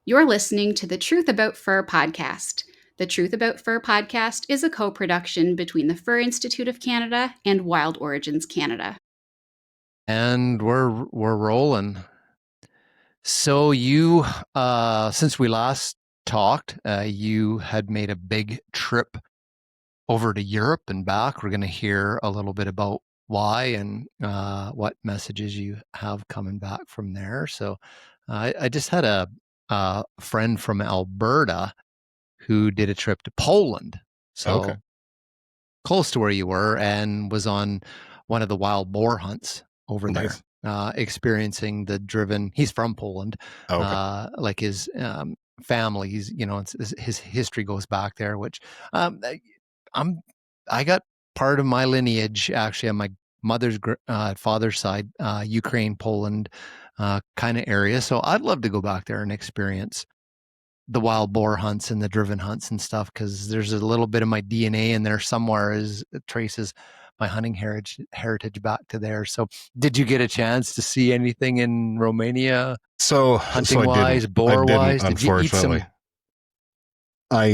You're listening to the Truth About Fur podcast. The Truth About Fur podcast is a co-production between the Fur Institute of Canada and Wild Origins Canada. And we're rolling. So you, since we last talked, you had made a big trip over to Europe and back. We're going to hear a little bit about why and what messages you have coming back from there. So I just had a friend from Alberta who did a trip to Poland. So close to where you were, and was on one of the wild boar hunts over there, experiencing the driven. He's from Poland, like his family. He's his history goes back there, which I got part of my lineage actually on my mother's father's side, Ukraine, Poland, kind of area. So I'd love to go back there and experience the wild boar hunts and the driven hunts and stuff, because there's a little bit of my DNA in there somewhere as it traces my hunting heritage back to there. So did you get a chance to see anything in Romania? So hunting wise, boar wise, did you eat some? I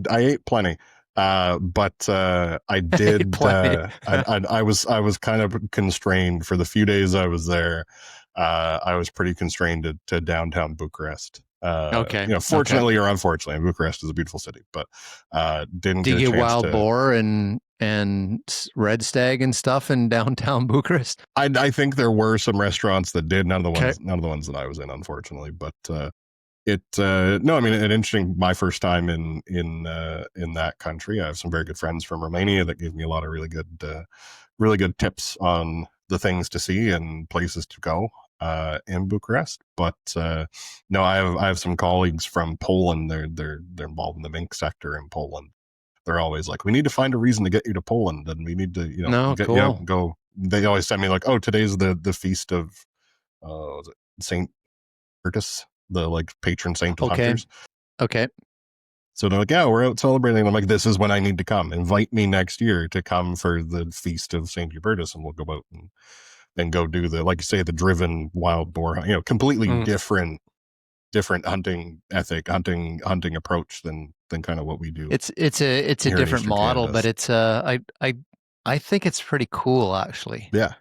ate plenty. But I did. I was kind of constrained for the few days I was there. I was pretty constrained to downtown Bucharest. Fortunately or unfortunately, Bucharest is a beautiful city, but didn't. Did you get wild boar and red stag and stuff in downtown Bucharest? I think there were some restaurants that did. None of the ones that I was in, unfortunately, but. An interesting, my first time in that country. I have some very good friends from Romania that gave me a lot of really good tips on the things to see and places to go in Bucharest. But I have some colleagues from Poland. They're involved in the mink sector in Poland. They're always like, we need to find a reason to get you to Poland, and we need to go. They always send me like, oh, today's the feast of Saint Bertus, the patron saint of hunters. Okay. So they're like, yeah, we're out celebrating. I'm like, this is when I need to come. Invite me next year to come for the feast of Saint Hubertus, and we'll go out and go do the, like you say, the driven wild boar, completely different hunting ethic, hunting approach than kind of what we do. It's a different model, but it's I think it's pretty cool actually. Yeah.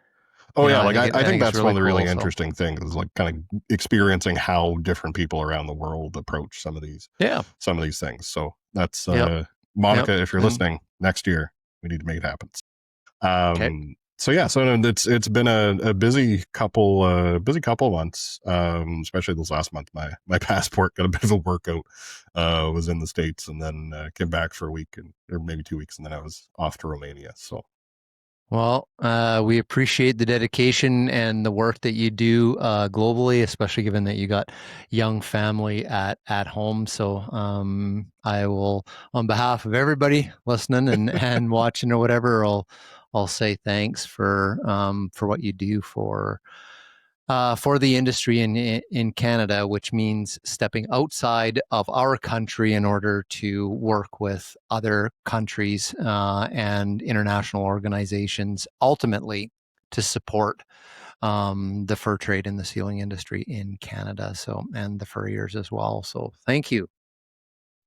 Oh, yeah. I think that's really one of the really interesting things is kind of experiencing how different people around the world approach some of these things. So that's Monica, if you're listening next year, we need to make it happen. So it's been a busy couple months, especially this last month. My passport got a bit of a workout, was in the States, and then came back for a week or maybe 2 weeks, and then I was off to Romania. So. Well, we appreciate the dedication and the work that you do globally, especially given that you got young family at home. So I will, on behalf of everybody listening and watching or whatever, I'll say thanks for what you do for the industry in Canada, which means stepping outside of our country in order to work with other countries and international organizations, ultimately to support the fur trade and the sealing industry in Canada. So, and the furriers as well. So thank you.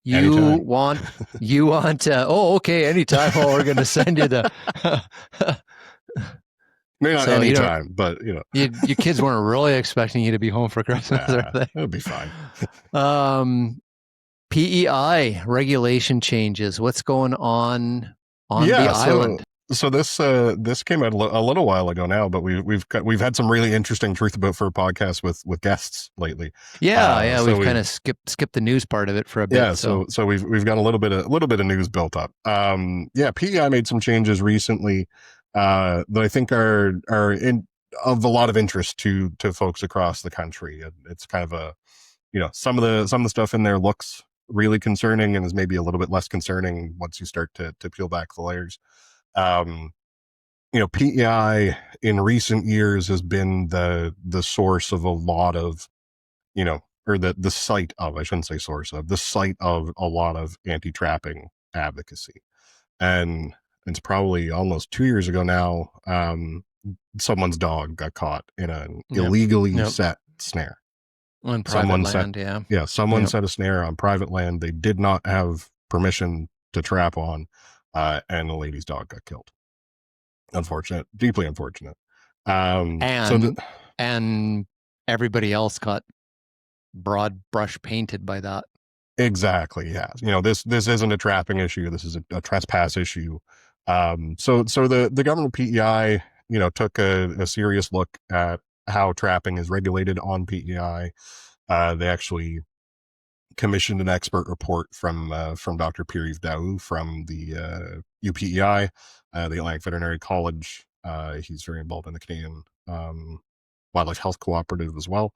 You want anytime. Well, we're going to send you the maybe not anytime, but your kids weren't really expecting you to be home for Christmas. It'll be fine. PEI regulation changes. What's going on the island? So this came out a little while ago now, but we've had some really interesting Truth About Fur podcasts with guests lately. So we've kind of skipped the news part of it for a bit. Yeah, so we've got a little bit of news built up. PEI made some changes recently that I think are of a lot of interest to folks across the country. It's kind of some of the stuff in there looks really concerning and is maybe a little bit less concerning once you start to peel back the layers. PEI in recent years has been the source of a lot of, or the site of, I shouldn't say source of, the site of a lot of anti-trapping advocacy. And it's probably almost 2 years ago now, someone's dog got caught in an illegally set snare. On private Someone land, set, someone set a snare on private land they did not have permission to trap on, and the lady's dog got killed. Unfortunate, deeply unfortunate. And everybody else got broad brush painted by that. Exactly. Yeah. This isn't a trapping issue. This is a trespass issue. So the government PEI, took a serious look at how trapping is regulated on PEI. They actually commissioned an expert report from Dr. Pierre Daou from the UPEI, the Atlantic Veterinary College. He's very involved in the Canadian Wildlife Health Cooperative as well.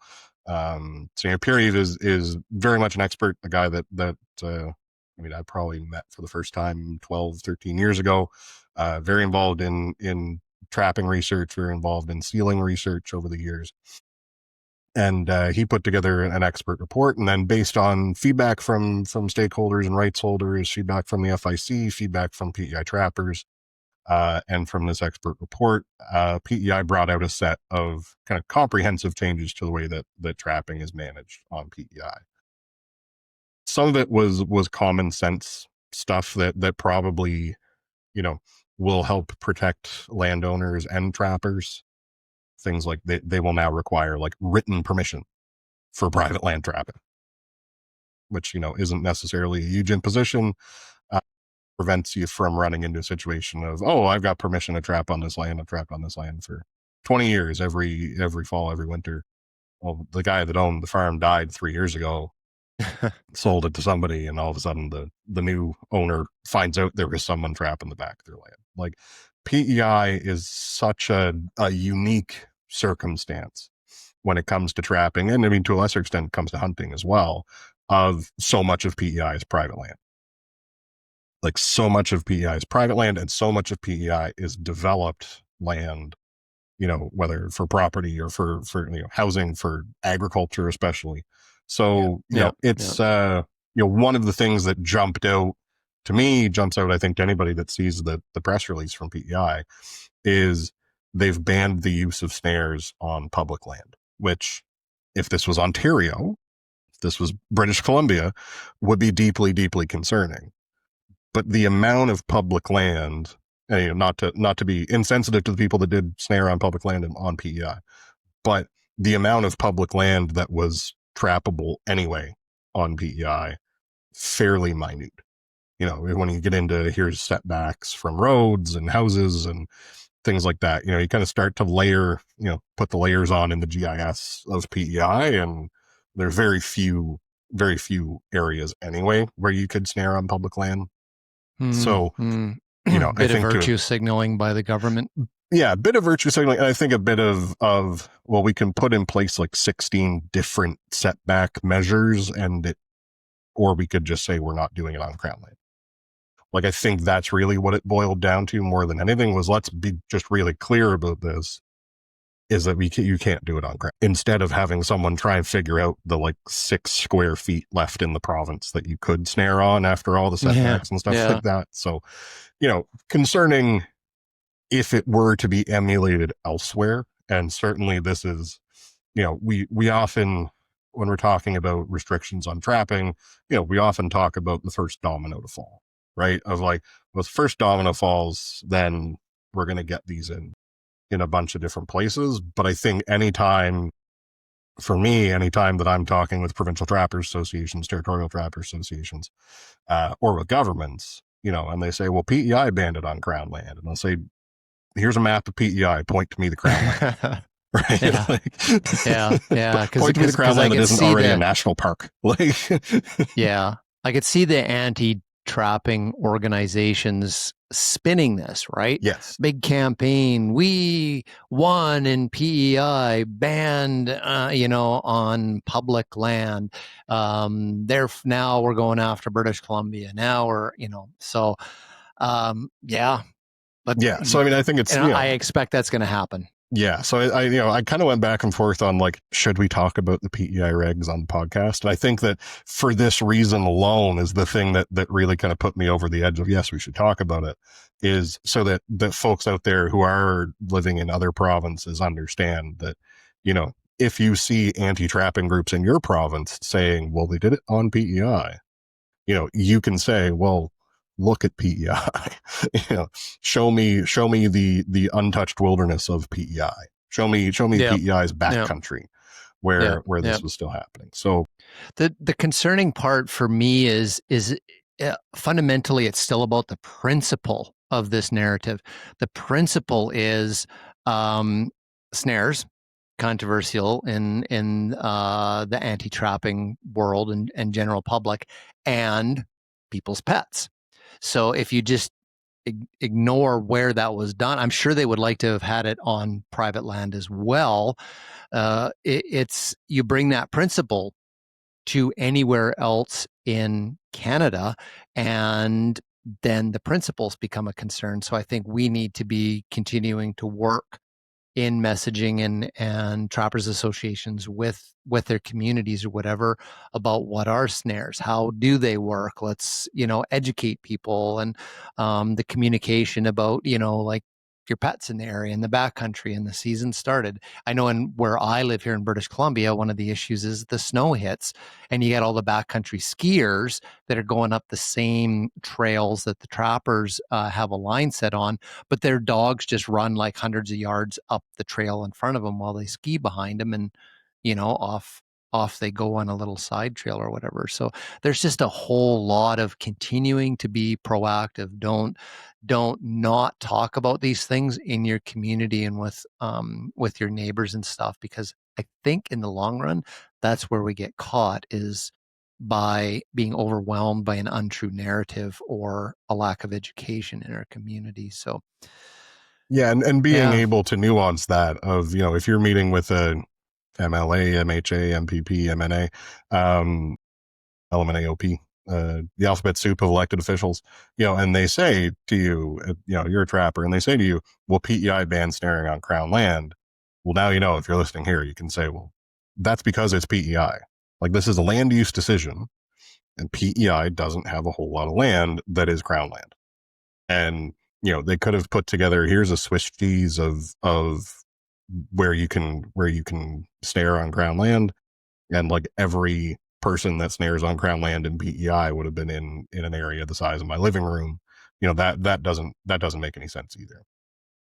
So Pierre is very much an expert, a guy that I probably met for the first time 12, 13 years ago. Very involved in trapping research, very involved in sealing research over the years. And he put together an expert report, and then based on feedback from stakeholders and rights holders, feedback from the FIC, feedback from PEI trappers, and from this expert report, PEI brought out a set of kind of comprehensive changes to the way that trapping is managed on PEI. Some of it was common sense stuff that probably, will help protect landowners and trappers. Things like they will now require like written permission for private land trapping, which, isn't necessarily a huge imposition. Prevents you from running into a situation of, I've got permission to trap on this land. I've trapped on this land for 20 years, every fall, every winter. Well, the guy that owned the farm died 3 years ago, sold it to somebody, and all of a sudden the new owner finds out there was someone trapping the back of their land. Like, PEI is such a unique circumstance when it comes to trapping, and to a lesser extent it comes to hunting as well, of so much of PEI is private land. Like, so much of PEI is private land, and so much of PEI is developed land, whether for property or for housing, for agriculture especially. So it's one of the things that jumps out, I think, to anybody that sees the press release from PEI, is they've banned the use of snares on public land, which, if this was Ontario, if this was British Columbia, would be deeply, deeply concerning. But the amount of public land, not to be insensitive to the people that did snare on public land and on PEI, but the amount of public land that was trappable anyway on PEI, fairly minute. When you get into here's setbacks from roads and houses and things like that, you kind of start to layer, put the layers on in the GIS of PEI, and there's very few areas anyway where you could snare on public land. So, I think of virtue signaling by the government. Yeah, a bit of virtue signaling, and I think a bit of we can put in place like 16 different setback measures, or we could just say we're not doing it on Crown land. Like, I think that's really what it boiled down to more than anything, was let's be just really clear about this, is that you can't do it on Crown. Instead of having someone try and figure out the 6 square feet left in the province that you could snare on after all the setbacks and stuff like that. So, concerning if it were to be emulated elsewhere. And certainly this is, we often, when we're talking about restrictions on trapping, we often talk about the first domino to fall, right? Of like, well, the first domino falls, then we're going to get these in a bunch of different places. But I think anytime that I'm talking with provincial trappers associations, territorial trappers associations, or with governments, and they say, well, PEI banned it on Crown land. And I'll say, here's a map of PEI, point to me the Crown land. Right? Yeah. Point to me the Crown land that isn't already a national park. Yeah. I could see the anti-trapping organizations spinning this, right? Yes. Big campaign. We won in PEI, banned, on public land. Now we're going after British Columbia. Now we're, so, yeah. But yeah, so I think it's, I expect that's going to happen. Yeah, so I kind of went back and forth on should we talk about the PEI regs on the podcast? And I think that for this reason alone is the thing that really kind of put me over the edge of, yes, we should talk about it, is so that folks out there who are living in other provinces understand that, if you see anti-trapping groups in your province saying, well, they did it on PEI, you can say, well, look at PEI. Show me the untouched wilderness of PEI. Show me PEI's backcountry where this was still happening. So the concerning part for me is fundamentally it's still about the principle of this narrative. The principle is snares, controversial in the anti-trapping world and general public, and people's pets. So if you just ignore where that was done, I'm sure they would like to have had it on private land as well. It's you bring that principle to anywhere else in Canada, and then the principles become a concern. So I think we need to be continuing to work in messaging and trappers associations with their communities or whatever about what are snares, how do they work. Let's educate people, and the communication about like your pets in the area in the backcountry, and the season started. I know where I live here in British Columbia, one of the issues is the snow hits, and you get all the backcountry skiers that are going up the same trails that the trappers have a line set on, but their dogs just run like hundreds of yards up the trail in front of them while they ski behind them, and off they go on a little side trail or whatever. So there's just a whole lot of continuing to be proactive. Don't not talk about these things in your community and with your neighbors and stuff, because I think in the long run, that's where we get caught, is by being overwhelmed by an untrue narrative or a lack of education in our community. So yeah, and being able to nuance that of, if you're meeting with a MLA, MHA, MPP, MNA, LMNAOP, the alphabet soup of elected officials, and they say to you, you're a trapper, and they say to you, well, PEI bans snaring on Crown land. Well, now, if you're listening here, you can say, well, that's because it's PEI. Like, this is a land use decision, and PEI doesn't have a whole lot of land that is Crown land. And, they could have put together, here's a Swiss cheese of where you can snare on Crown land, and like every person that snares on Crown land in PEI would have been in an area the size of my living room. That doesn't make any sense either.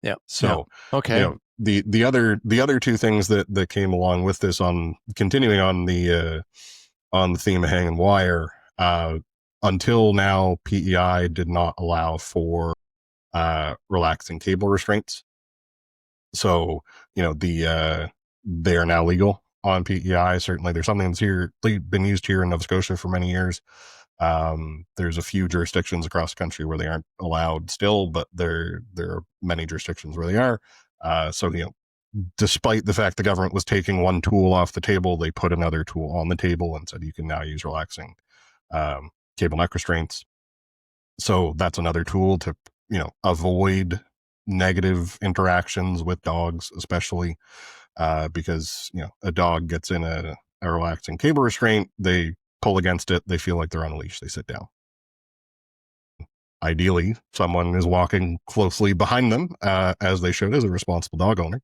Yeah. So okay. The other two things that came along with this, on continuing on the theme of hanging wire, until now, PEI did not allow for relaxing cable restraints. So, they are now legal on PEI. Certainly there's something that's been used here in Nova Scotia for many years. There's a few jurisdictions across the country where they aren't allowed still, but there are many jurisdictions where they are. So, despite the fact the government was taking one tool off the table, they put another tool on the table and said you can now use relaxing cable neck restraints. So that's another tool to, avoid negative interactions with dogs, especially because, a dog gets in a relaxing cable restraint, they pull against it, they feel like they're on a leash, they sit down. Ideally, someone is walking closely behind them, as they should as a responsible dog owner,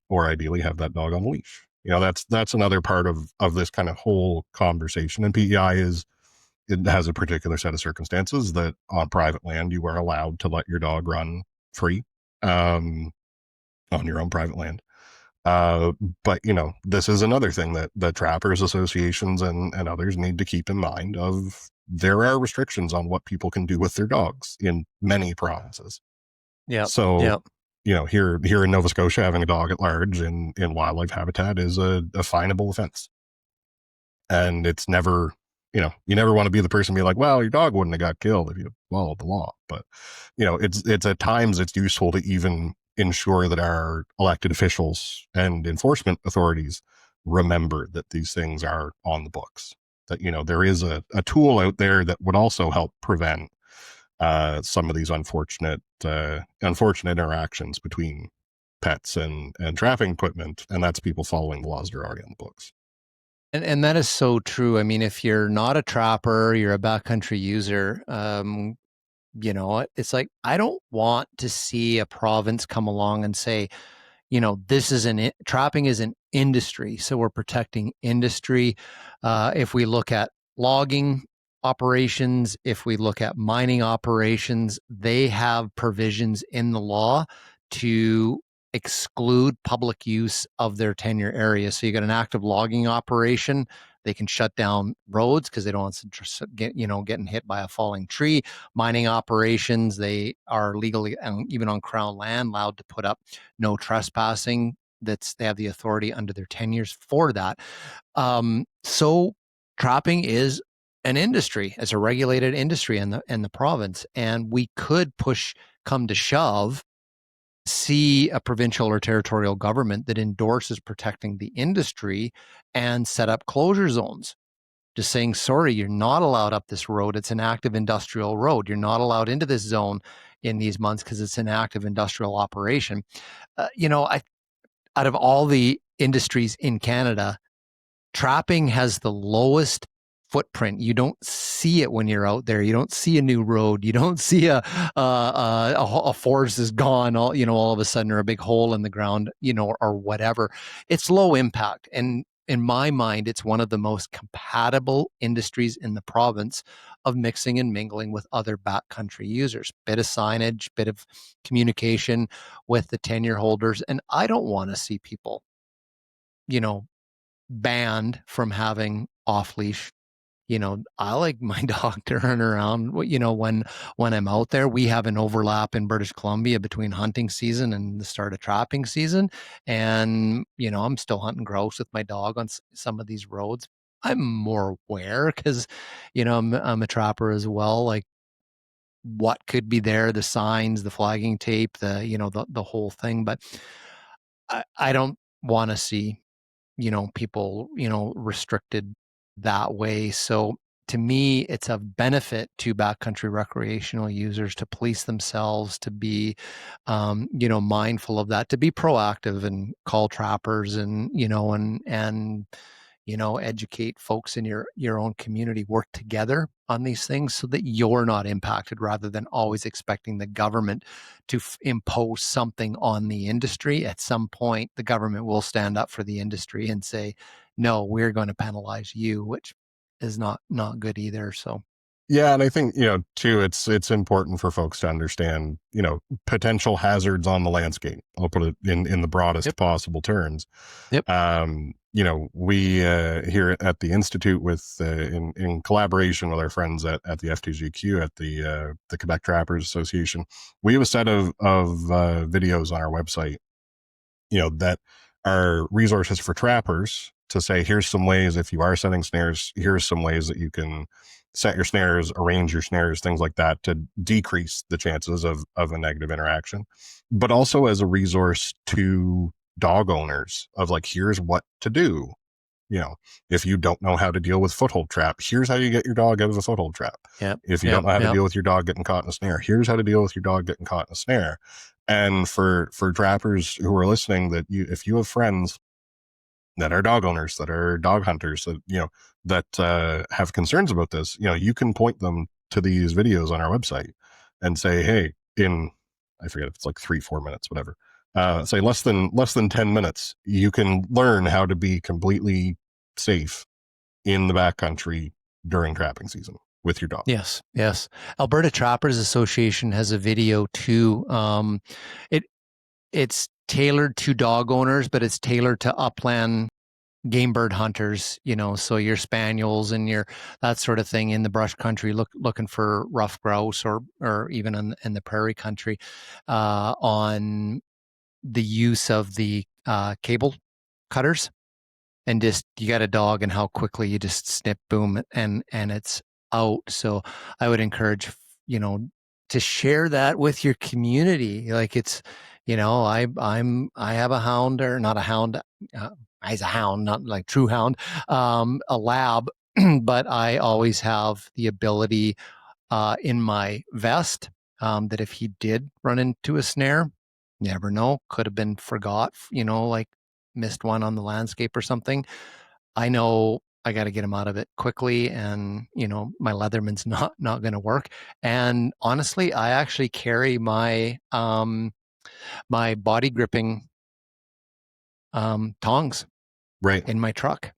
or ideally have that dog on a leash. That's another part of this kind of whole conversation. And PEI it has a particular set of circumstances that on private land, you are allowed to let your dog run free on your own private land. But, this is another thing that the trappers associations and others need to keep in mind of. There are restrictions on what people can do with their dogs in many provinces. Yeah. So, here in Nova Scotia, having a dog at large in wildlife habitat is a finable offense. And it's never, you never want to be the person be like, well, your dog wouldn't have got killed if you followed the law. But, it's at times it's useful to even ensure that our elected officials and enforcement authorities remember that these things are on the books, that, there is a tool out there that would also help prevent some of these unfortunate interactions between pets and trapping equipment. And that's people following the laws that are already on the books. And that is so true. I mean, if you're not a trapper, you're a backcountry user, it's like, I don't want to see a province come along and say, trapping is an industry, so we're protecting industry. If we look at logging operations, if we look at mining operations, they have provisions in the law to exclude public use of their tenure area. So you got an active logging operation, they can shut down roads because they don't want to getting hit by a falling tree. Mining operations, they are legally, even on Crown land, allowed to put up no trespassing. They have the authority under their tenures for that. So trapping is an industry. It's a regulated industry in the province, and we could come to shove, see a provincial or territorial government that endorses protecting the industry and set up closure zones. Just saying, sorry, you're not allowed up this road. It's an active industrial road. You're not allowed into this zone in these months because it's an active industrial operation. Out of all the industries in Canada, trapping has the lowest footprint. You don't see it when you're out there. You don't see a new road. You don't see a forest is gone all of a sudden, or a big hole in the ground, or whatever. It's low impact. And in my mind, it's one of the most compatible industries in the province of mixing and mingling with other backcountry users. Bit of signage, bit of communication with the tenure holders. And I don't want to see people, banned from having off leash. I like my dog to run around, when I'm out there. We have an overlap in British Columbia between hunting season and the start of trapping season. And, I'm still hunting grouse with my dog on some of these roads. I'm more aware because, I'm a trapper as well. Like, what could be there, the signs, the flagging tape, the whole thing. But I don't want to see people, restricted that way. So to me, it's a benefit to backcountry recreational users to police themselves, to be, mindful of that, to be proactive and call trappers and, educate folks in your own community, work together on these things so that you're not impacted, rather than always expecting the government to impose something on the industry. At some point, the government will stand up for the industry and say, no, we're going to penalize you, which is not good either. So Yeah, and I think, too, it's important for folks to understand, potential hazards on the landscape. I'll put it in the broadest possible terms. Yep. We here at the Institute, in collaboration with our friends at the FTGQ, at the Quebec Trappers Association, we have a set of videos on our website, that are resources for trappers to say, here's some ways, if you are setting snares, here's some ways that you can set your snares, arrange your snares, things like that, to decrease the chances of a negative interaction. But also as a resource to dog owners of, like, here's what to do. If you don't know how to deal with foothold trap, here's how you get your dog out of a foothold trap. If you don't know how to deal with your dog getting caught in a snare, here's how to deal with your dog getting caught in a snare. And for trappers who are listening, if you have friends that are dog owners, that are dog hunters, that have concerns about this, you can point them to these videos on our website and say, hey, I forget if it's like 3-4 minutes, whatever. Say less than 10 minutes, you can learn how to be completely safe in the backcountry during trapping season with your dog. Yes. Alberta Trappers Association has a video too. It's tailored to dog owners, but it's tailored to upland game bird hunters, so your spaniels and that sort of thing in the brush country, looking for rough grouse or even in the prairie country, on the use of the cable cutters, and just, you got a dog and how quickly you just snip, boom, and it's out. So I would encourage, to share that with your community. Like, it's, I have a hound, or not a hound, he's a hound, not like true hound, a lab, but I always have the ability in my vest, that if he did run into a snare, never know, could have been forgot, like missed one on the landscape or something. I know I got to get him out of it quickly, and my Leatherman's not going to work. And honestly, I actually carry my my body gripping tongs Right. in my truck.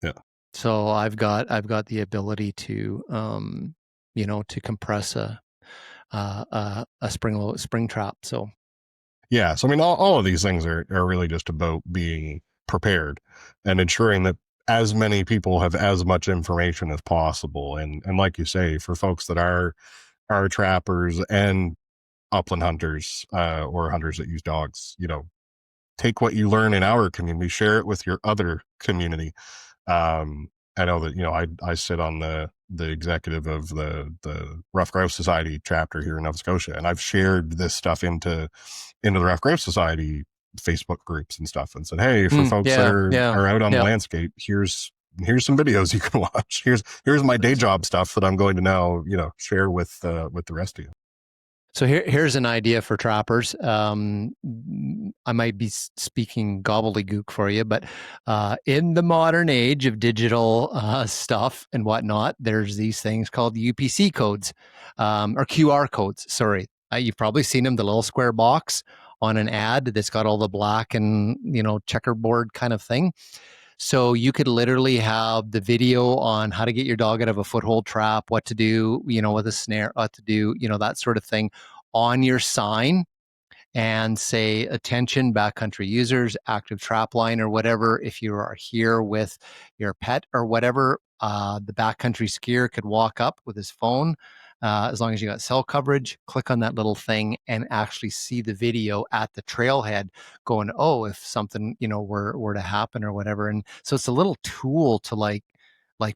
Yeah. So I've got the ability to to compress a spring trap. So yeah. So I mean, all of these things are really just about being prepared and ensuring that as many people have as much information as possible. And like you say, for folks that are trappers and upland hunters, or hunters that use dogs, take what you learn in our community, share it with your other community. I know that, I sit on the executive of the Rough Grouse Society chapter here in Nova Scotia, and I've shared this stuff into the Rough Grouse Society Facebook groups and stuff, and said, hey, for folks that are out on the landscape, here's some videos you can watch. Here's my day job stuff that I'm going to now, share with the rest of you. So here's an idea for trappers. I might be speaking gobbledygook for you, but in the modern age of digital stuff and whatnot, there's these things called UPC codes, or QR codes. Sorry, you've probably seen them, the little square box on an ad that's got all the black and checkerboard kind of thing. So you could literally have the video on how to get your dog out of a foothold trap, what to do, with a snare, what to do, that sort of thing on your sign, and say, attention, backcountry users, active trap line or whatever. If you are here with your pet or whatever, the backcountry skier could walk up with his phone. As long as you got cell coverage, click on that little thing and actually see the video at the trailhead going, oh, if something, were to happen or whatever. And so it's a little tool to like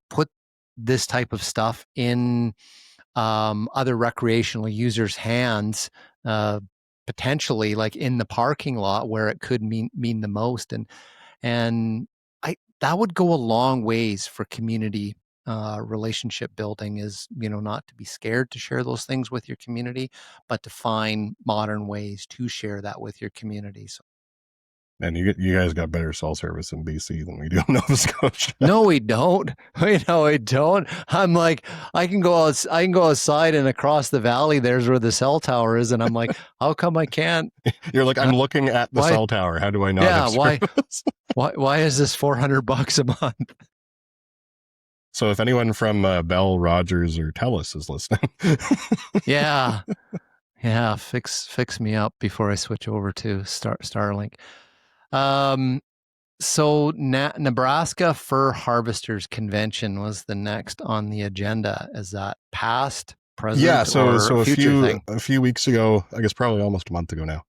put this type of stuff in other recreational users' hands, potentially like in the parking lot where it could mean the most. And that would go a long ways for community relationship building, is not to be scared to share those things with your community, but to find modern ways to share that with your community. So, and you guys got better cell service in BC than we do in Nova Scotia. No, we don't. We don't. I'm like, I can go outside and across the valley, there's where the cell tower is, and I'm like, how come I can't? You're like, I'm looking at the cell tower. How do I not have service? Why is this $400 a month? So if anyone from Bell, Rogers, or TELUS is listening, yeah, fix me up before I switch over to Starlink. So Nebraska Fur Harvesters Convention was the next on the agenda. Is that past, present, yeah? So a few weeks ago, I guess probably almost a month ago now.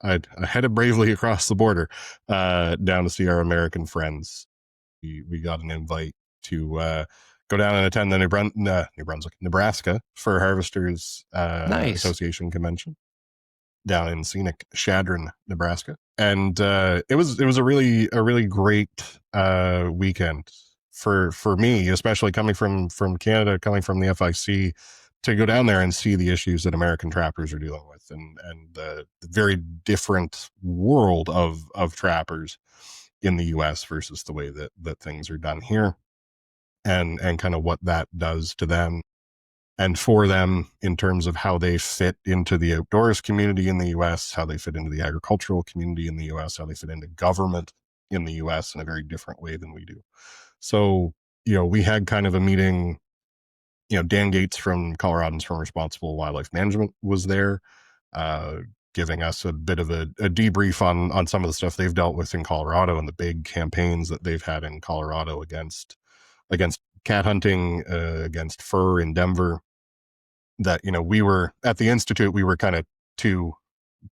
I headed bravely across the border down to see our American friends. We got an invite to go down and attend the Nebraska Fur Harvesters Association convention down in scenic Chadron, Nebraska, and it was a really great weekend for me, especially coming from Canada, coming from the FIC, to go down there and see the issues that American trappers are dealing with, and the very different world of trappers in the US versus the way that things are done here, and kind of what that does to them and for them in terms of how they fit into the outdoors community in the US, how they fit into the agricultural community in the US, how they fit into government in the US in a very different way than we do. So, we had kind of a meeting. Dan Gates from Coloradans for Responsible Wildlife Management was there, giving us a bit of a debrief on some of the stuff they've dealt with in Colorado and the big campaigns that they've had in Colorado against cat hunting, against fur in Denver. That, we were at the Institute, we were kind of two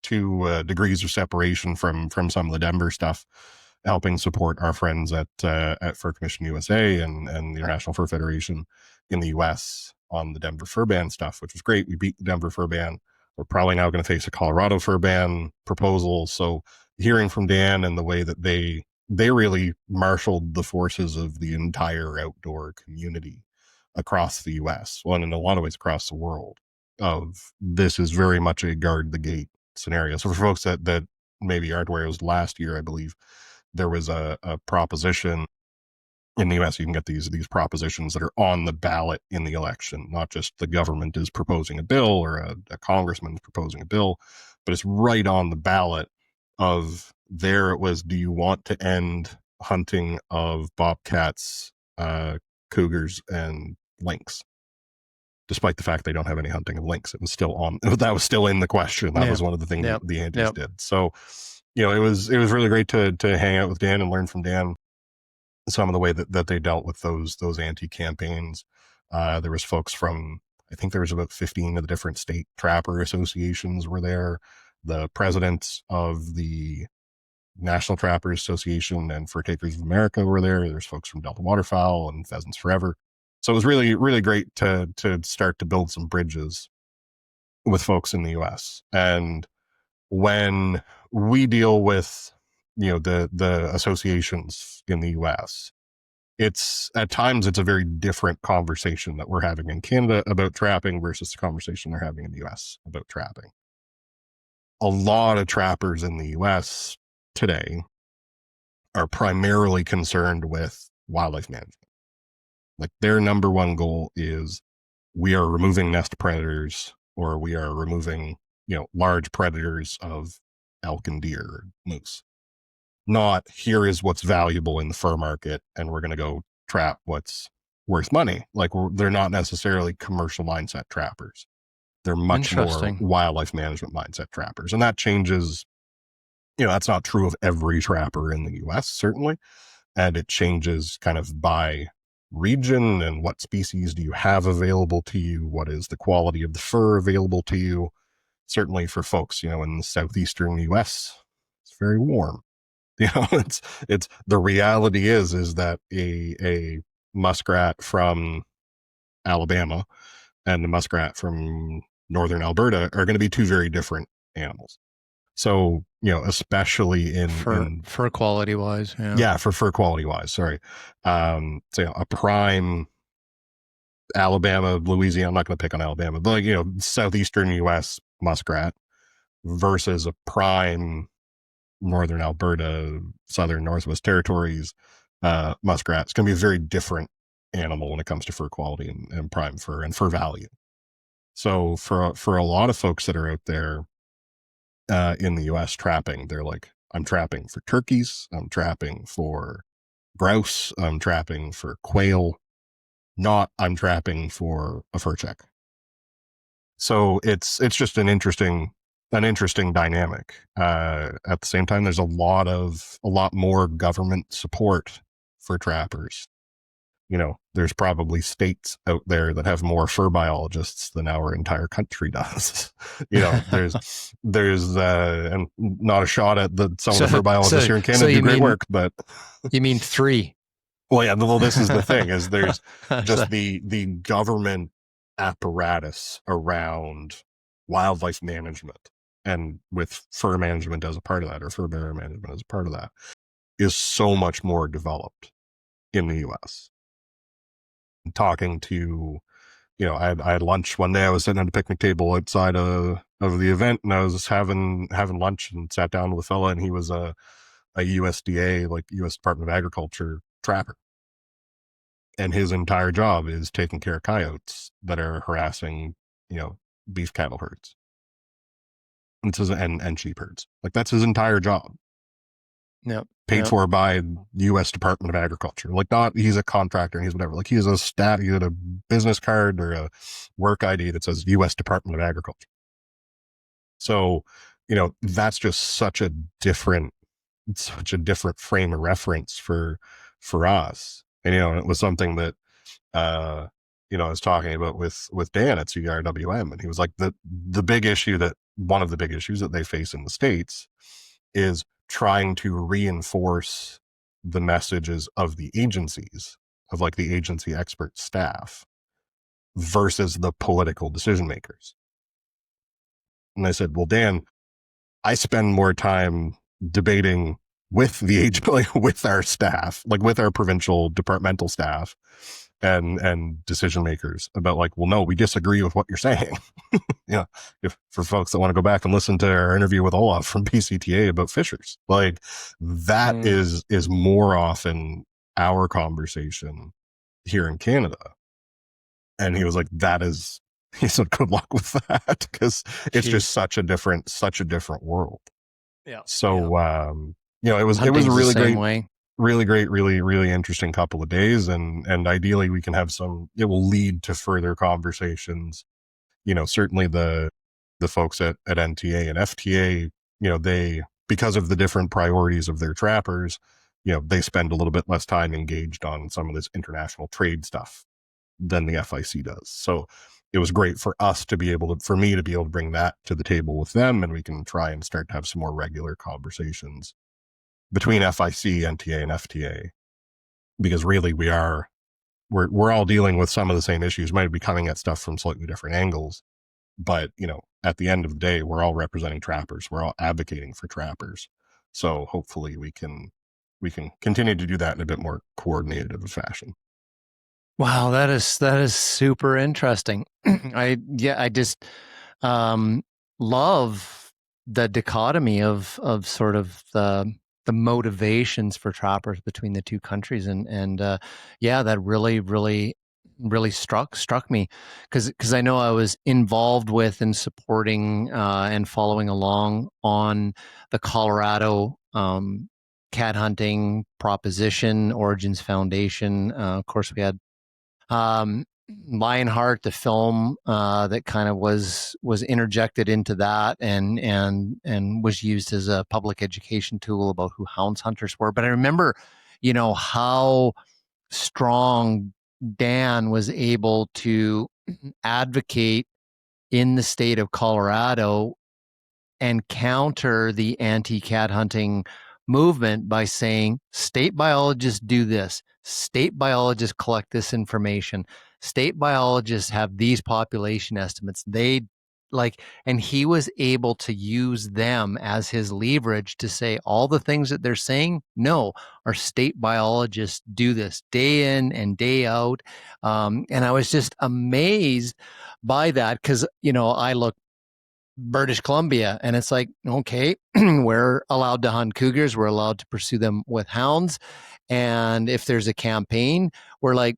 degrees of separation from some of the Denver stuff, helping support our friends at Fur Commission USA and the International Fur Federation in the US on the Denver fur ban stuff, which was great. We beat the Denver fur ban. We're probably now going to face a Colorado fur ban proposal. So hearing from Dan and the way that they really marshaled the forces of the entire outdoor community across the US, well, and in a lot of ways across the world, of this is very much a guard the gate scenario. So for folks that maybe aren't aware, it was last year, I believe, there was a proposition in the US. You can get these propositions that are on the ballot in the election, not just the government is proposing a bill or a congressman is proposing a bill, but it's right on the ballot of There it was, do you want to end hunting of bobcats, cougars, and lynx? Despite the fact they don't have any hunting of lynx, it was still on. That was still in the question. That was one of the things the antis did. So, it was really great to hang out with Dan and learn from Dan some of the way that they dealt with those anti-campaigns. There was folks from, I think there was about 15 of the different state trapper associations were there. The presidents of the National Trappers Association and Fur Takers of America were there. There's folks from Delta Waterfowl and Pheasants Forever. So it was really, really great to start to build some bridges with folks in the US. And when we deal with, the associations in the US, at times it's a very different conversation that we're having in Canada about trapping versus the conversation they're having in the US about trapping. A lot of trappers in the US today are primarily concerned with wildlife management. Like, their number one goal is, we are removing nest predators, or we are removing, large predators of elk and deer or moose. Not, here is what's valuable in the fur market, and we're going to go trap what's worth money. Like, they're not necessarily commercial mindset trappers. They're much more wildlife management mindset trappers. And that changes, that's not true of every trapper in the US, certainly. And it changes kind of by region, and what species do you have available to you? What is the quality of the fur available to you? Certainly for folks, in the southeastern US, it's very warm. It's the reality is that a muskrat from Alabama and the muskrat from northern Alberta are going to be two very different animals. So, especially in fur quality wise. Yeah, for fur quality wise, sorry. So, a prime Alabama, Louisiana, I'm not going to pick on Alabama, but southeastern US muskrat versus a prime northern Alberta, southern Northwest Territories muskrat. It's going to be a very different animal when it comes to fur quality and prime fur and fur value. So for a lot of folks that are out there in the US trapping, they're like, I'm trapping for turkeys, I'm trapping for grouse, I'm trapping for quail, not I'm trapping for a fur check. So it's just an interesting dynamic. At the same time, there's a lot more government support for trappers. There's probably states out there that have more fur biologists than our entire country does. There's and not a shot at some of the fur biologists here in Canada do great work, but you mean 3? Well, yeah. Well, this is the thing: is there's just the government apparatus around wildlife management, and with fur management as a part of that, or fur bearer management as a part of that, is so much more developed in the US. Talking to, I had lunch one day. I was sitting at a picnic table outside of the event, and I was just having lunch and sat down with a fella, and he was a USDA, like US Department of Agriculture trapper. And his entire job is taking care of coyotes that are harassing, beef cattle herds. And sheep herds. Like, that's his entire job. Yep. Paid for by U.S. Department of Agriculture. Like, not, he's a contractor and he's whatever. Like, he has he had a business card or a work ID that says U.S. Department of Agriculture. So, that's just such a different frame of reference for us. And, it was something that, I was talking about with Dan at CRWM, and he was like, one of the big issues that they face in the States is trying to reinforce the messages of the agencies, of like the agency expert staff, versus the political decision makers. And I said, well, Dan, I spend more time debating with the with our staff, like with our provincial departmental staff and decision makers about, like, well, no, we disagree with what you're saying. If for folks that want to go back and listen to our interview with Olaf from PCTA about fishers, like, that is more often our conversation here in Canada. And he was like, he said, good luck with that, because it's just such a different world. Yeah. So, it was a Hunting's the really same great, way. really interesting couple of days, and ideally we can have it will lead to further conversations. Certainly the folks at NTA and FTA, they, because of the different priorities of their trappers, they spend a little bit less time engaged on some of this international trade stuff than the FIC does. So it was great for us to be able to, for me to be able to bring that to the table with them, and we can try and start to have some more regular conversations between FIC, NTA, and FTA, because really we're all dealing with some of the same issues. Might be coming at stuff from slightly different angles, but at the end of the day, we're all representing trappers. We're all advocating for trappers. So hopefully we can continue to do that in a bit more coordinated of a fashion. Wow, that is super interesting. I just love the dichotomy of sort of the motivations for trappers between the two countries, and that really struck me, because I know I was involved with and supporting and following along on the Colorado cat hunting proposition, Origins Foundation. Of course, we had Lionheart, the film that kind of was interjected into that, and was used as a public education tool about who hounds hunters were. But I remember, how strong Dan was able to advocate in the state of Colorado and counter the anti-cat hunting movement by saying state biologists do this, state biologists collect this information, state biologists have these population estimates. And he was able to use them as his leverage to say all the things that they're saying, no, our state biologists do this day in and day out. And I was just amazed by that, because, I look British Columbia, and it's like, okay, we're allowed to hunt cougars, we're allowed to pursue them with hounds, and if there's a campaign, we're like,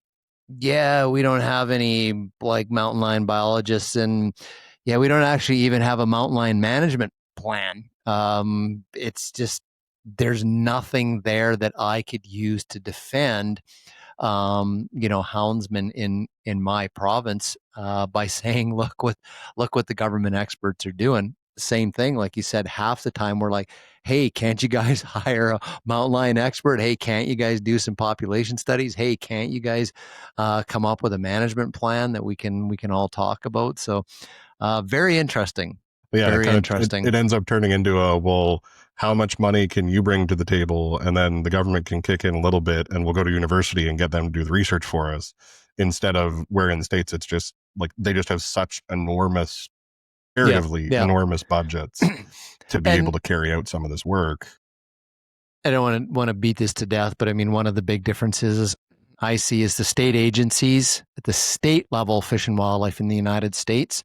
yeah, we don't have any like mountain lion biologists, and yeah, we don't actually even have a mountain lion management plan. It's just, there's nothing there that I could use to defend houndsmen in my province by saying, look what the government experts are doing. Same thing, like you said, half the time we're like, hey, can't you guys hire a mountain lion expert? Hey, can't you guys do some population studies? Hey, can't you guys come up with a management plan that we can all talk about? So very interesting. Yeah, very interesting. It ends up turning into well, how much money can you bring to the table? And then the government can kick in a little bit, and we'll go to university and get them to do the research for us, instead of where in the States, it's just like they just have such enormous, comparatively enormous budgets to be able to carry out some of this work. I don't want to beat this to death, but I mean, one of the big differences I see is the state agencies at the state level, Fish and Wildlife in the United States,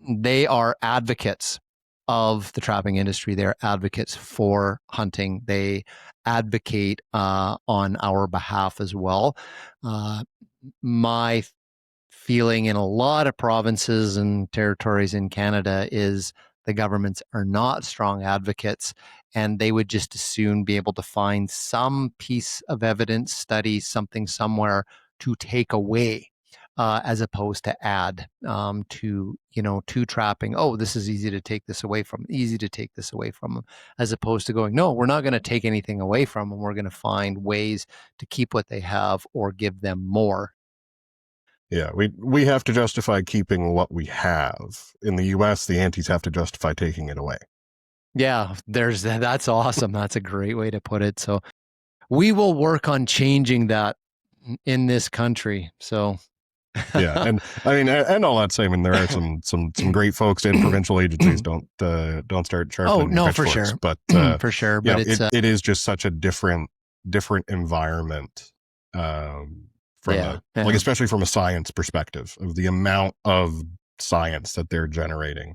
they are advocates of the trapping industry. They're advocates for hunting. They advocate on our behalf as well. My feeling in a lot of provinces and territories in Canada is the governments are not strong advocates, and they would just as soon be able to find some piece of evidence, study something somewhere to take away, as opposed to add to trapping. Oh, this is easy to take this away from, them, as opposed to going, no, we're not going to take anything away from them. We're going to find ways to keep what they have or give them more. Yeah, we have to justify keeping what we have. In the US, the antis have to justify taking it away. Yeah, that's awesome. That's a great way to put it. So we will work on changing that in this country. So yeah, and I mean, and all that saying, there are some great folks in provincial agencies. Don't start sharpening. Oh no, for sure, but for sure. But it is just such a different environment. Like especially from a science perspective, of the amount of science that they're generating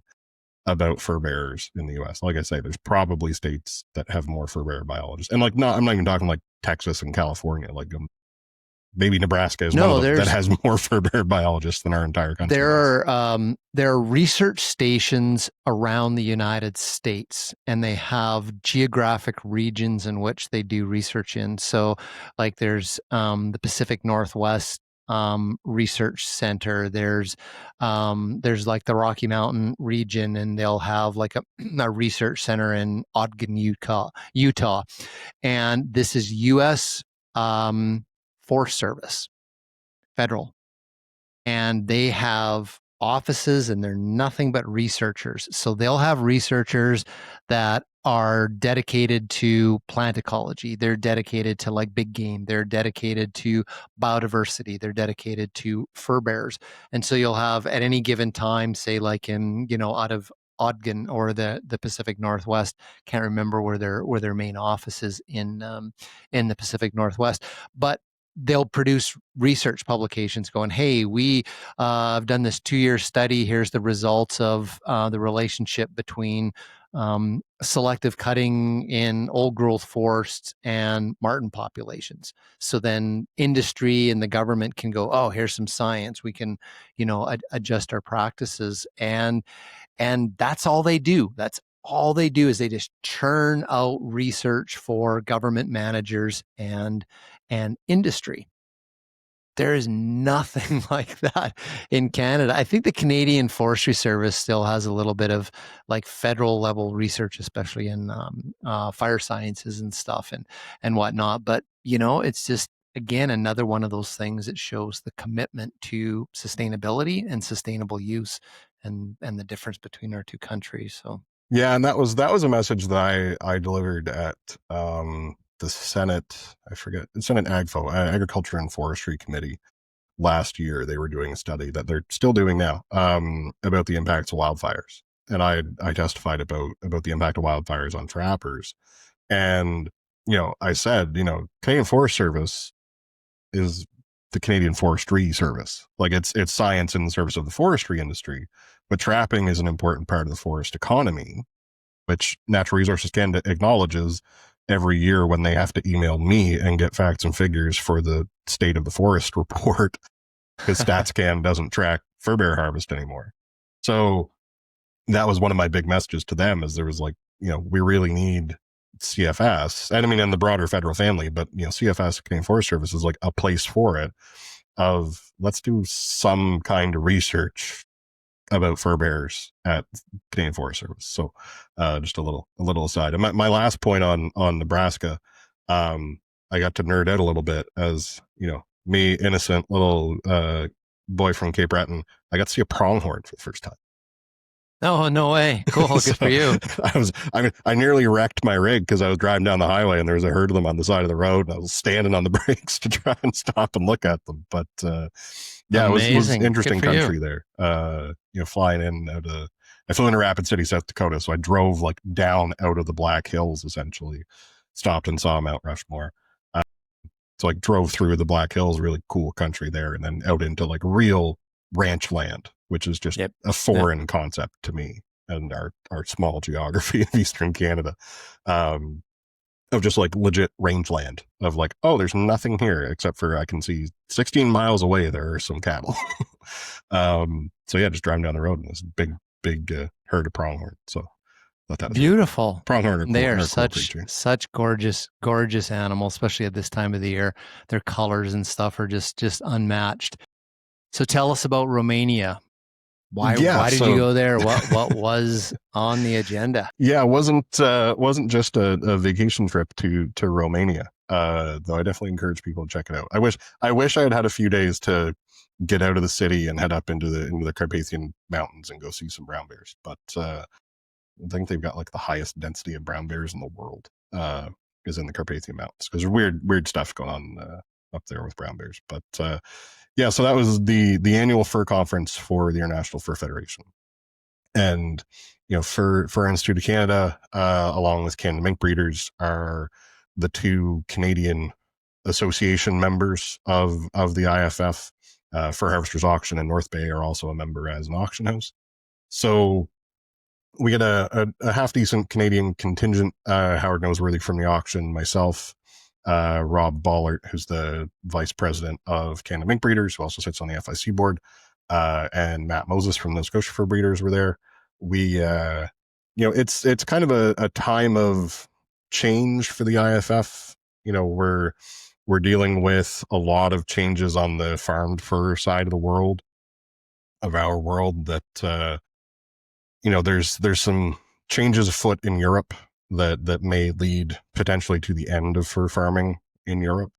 about fur bearers in the U.S. Like I say, there's probably states that have more fur bearer biologists, and I'm not even talking like Texas and California, like maybe Nebraska is one No, of them that there's has more fur bear biologists than our entire country does. there are research stations around the United States, and they have geographic regions in which they do research in. So, like, there's the Pacific Northwest Research Center. There's like the Rocky Mountain region, and they'll have like a research center in Ogden, Utah, and this is U.S. Forest Service, federal, and they have offices, and they're nothing but researchers. So they'll have researchers that are dedicated to plant ecology. They're dedicated to like big game. They're dedicated to biodiversity. They're dedicated to fur bearers. And so you'll have at any given time, say like in, out of Ogden or the Pacific Northwest, can't remember where their main office is in the Pacific Northwest, but they'll produce research publications going, hey, we have done this 2-year study. Here's the results of the relationship between selective cutting in old growth forests and marten populations. So then industry and the government can go, oh, here's some science. We can, adjust our practices. And that's all they do. That's all they do is they just churn out research for government managers and industry. There is nothing like that in Canada. I think the Canadian Forestry Service still has a little bit of like federal level research, especially in fire sciences and stuff and whatnot. But, it's just, again, another one of those things that shows the commitment to sustainability and sustainable use and the difference between our two countries. So. Yeah, and that was a message that I delivered at the Senate, I forget, Senate AgFo, Agriculture and Forestry Committee last year. They were doing a study that they're still doing now about the impacts of wildfires. And I testified about the impact of wildfires on trappers. And, I said, Canadian Forest Service is the Canadian Forestry Service. Like it's science in the service of the forestry industry, but trapping is an important part of the forest economy, which Natural Resources Canada acknowledges every year when they have to email me and get facts and figures for the state of the forest report, because StatsCan doesn't track fur bear harvest anymore. So that was one of my big messages to them, is there was like, we really need CFS, and I mean, in the broader federal family, but CFS, Canadian Forest Service, is like a place for it, of let's do some kind of research about fur bears at Canadian Forest Service. So just a little aside. And my last point on Nebraska, I got to nerd out a little bit, as me, innocent little boy from Cape Breton, I got to see a pronghorn for the first time. Oh, no way. Cool. Good for you. I nearly wrecked my rig because I was driving down the highway and there was a herd of them on the side of the road, and I was standing on the brakes to try and stop and look at them. But yeah, it was interesting country there. Flying in I flew into Rapid City, South Dakota. So I drove like down out of the Black Hills, essentially, stopped and saw Mount Rushmore. So I drove through the Black Hills, really cool country there, and then out into like real ranch land, which is just a foreign concept to me and our small geography of Eastern Canada, of just like legit rangeland, of like, oh, there's nothing here except for I can see 16 miles away there are some cattle. So yeah, just driving down the road and this big herd of pronghorn. So that beautiful. Pronghorn. They are such gorgeous animals, especially at this time of the year. Their colors and stuff are just unmatched. So tell us about Romania. Why did you go there? What was on the agenda? Yeah, it wasn't just a vacation trip to Romania. Though I definitely encourage people to check it out. I wish I had a few days to get out of the city and head up into the Carpathian Mountains and go see some brown bears. But I think they've got like the highest density of brown bears in the world is in the Carpathian Mountains, because there's weird stuff going on up there with brown bears. But yeah, so that was the annual fur conference for the International Fur Federation. And, Fur Institute of Canada, along with Canada Mink Breeders, are the two Canadian association members of the IFF. Fur Harvesters Auction in North Bay are also a member as an auction house. So we get a half decent Canadian contingent, Howard Noseworthy from the auction, myself, Rob Ballert, who's the vice president of Canada Mink Breeders, who also sits on the FIC board, and Matt Moses from Nova Scotia Fur Breeders were there. We, it's kind of a time of change for the IFF. We're dealing with a lot of changes on the farmed fur side of the world, of our world, that there's some changes afoot in Europe that may lead potentially to the end of fur farming in Europe,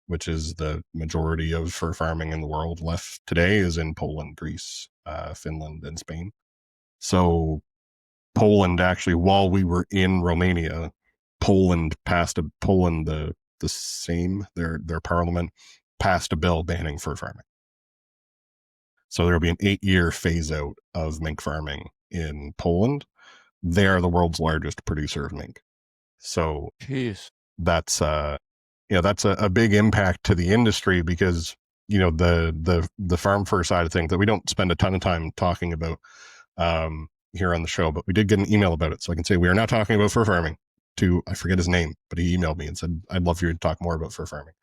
which is the majority of fur farming in the world left today is in Poland, Greece, Finland, and Spain. So Poland, actually, while we were in Romania, Poland passed the Sejm, their parliament passed a bill banning fur farming. So there will be an 8-year phase out of mink farming in Poland. They are the world's largest producer of mink. So Jeez. That's that's a big impact to the industry, because the farm fur side of things that we don't spend a ton of time talking about here on the show, but we did get an email about it, so I can say we are not talking about fur farming. I forget his name, but he emailed me and said, I'd love for you to talk more about fur farming.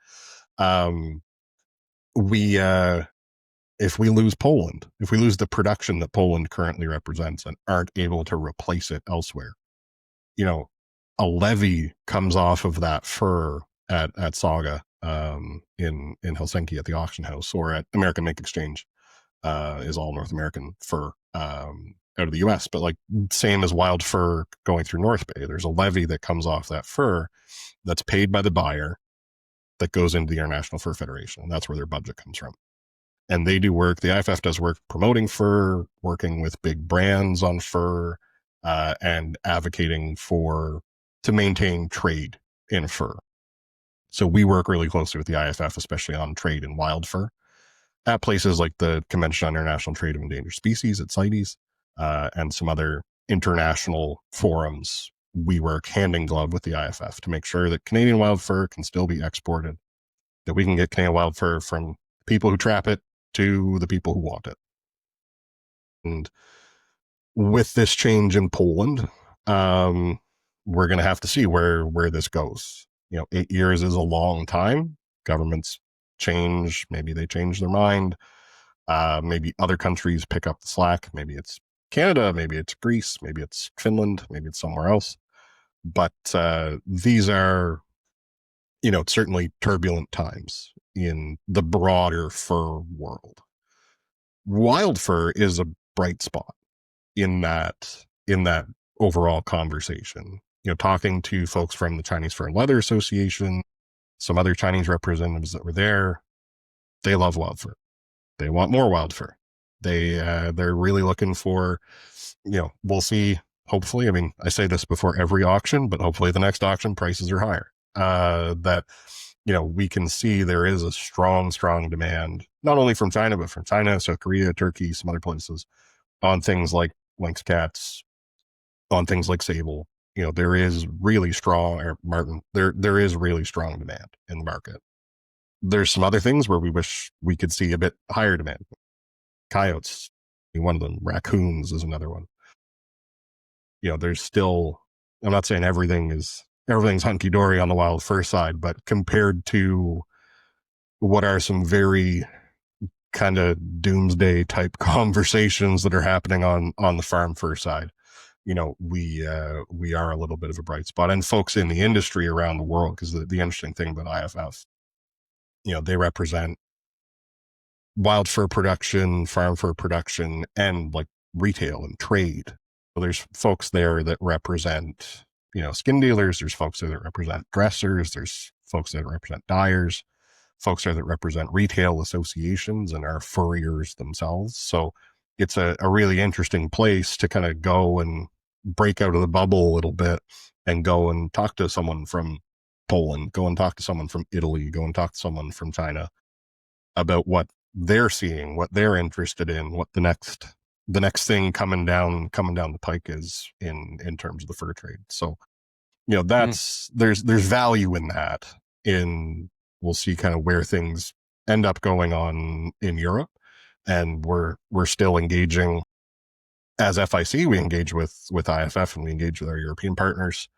If we lose Poland, if we lose the production that Poland currently represents and aren't able to replace it elsewhere, a levy comes off of that fur at Saga in Helsinki at the auction house, or at American Mink Exchange, is all North American fur out of the US, but like same as wild fur going through North Bay. There's a levy that comes off that fur that's paid by the buyer that goes into the International Fur Federation, and that's where their budget comes from. And they do work, the IFF does work promoting fur, working with big brands on fur, and advocating to maintain trade in fur. So we work really closely with the IFF, especially on trade in wild fur, at places like the Convention on International Trade of Endangered Species at CITES, and some other international forums. We work hand in glove with the IFF to make sure that Canadian wild fur can still be exported, that we can get Canadian wild fur from people who trap it to the people who want it. And with this change in Poland, we're going to have to see where this goes. 8 years is a long time. Governments change. Maybe they change their mind. Maybe other countries pick up the slack. Maybe it's Canada. Maybe it's Greece. Maybe it's Finland. Maybe it's somewhere else. But these are, certainly turbulent times in the broader fur world. Wild fur is a bright spot in that overall conversation. Talking to folks from the Chinese Fur and Leather Association, some other Chinese representatives that were there, they love wild fur. They want more wild fur. They're really looking for, we'll see. Hopefully, I mean, I say this before every auction, but hopefully the next auction prices are higher. That we can see there is a strong demand, not only from China, but from China, South Korea, Turkey, some other places, on things like lynx cats, on things like sable. There is really strong, or marten, there is really strong demand in the market. There's some other things where we wish we could see a bit higher demand. Coyotes, one of them. Raccoons is another one. There's still, I'm not saying everything's hunky-dory on the wild fur side, but compared to what are some very kind of doomsday type conversations that are happening on the farm fur side, we are a little bit of a bright spot. And folks in the industry around the world, because the interesting thing about IFF, they represent wild fur production, farm fur production, and like retail and trade. So there's folks there that represent, skin dealers. There's folks there that represent dressers. There's folks that represent dyers, folks there that represent retail associations and are furriers themselves. So it's a really interesting place to kind of go and break out of the bubble a little bit and go and talk to someone from Poland, go and talk to someone from Italy, go and talk to someone from China about what they're seeing, what they're interested in, what the next thing coming down the pike is in terms of the fur trade. So, that's there's value in that. We'll see kind of where things end up going on in Europe, and we're still engaging as FIC. We engage with IFF, and we engage with our European partners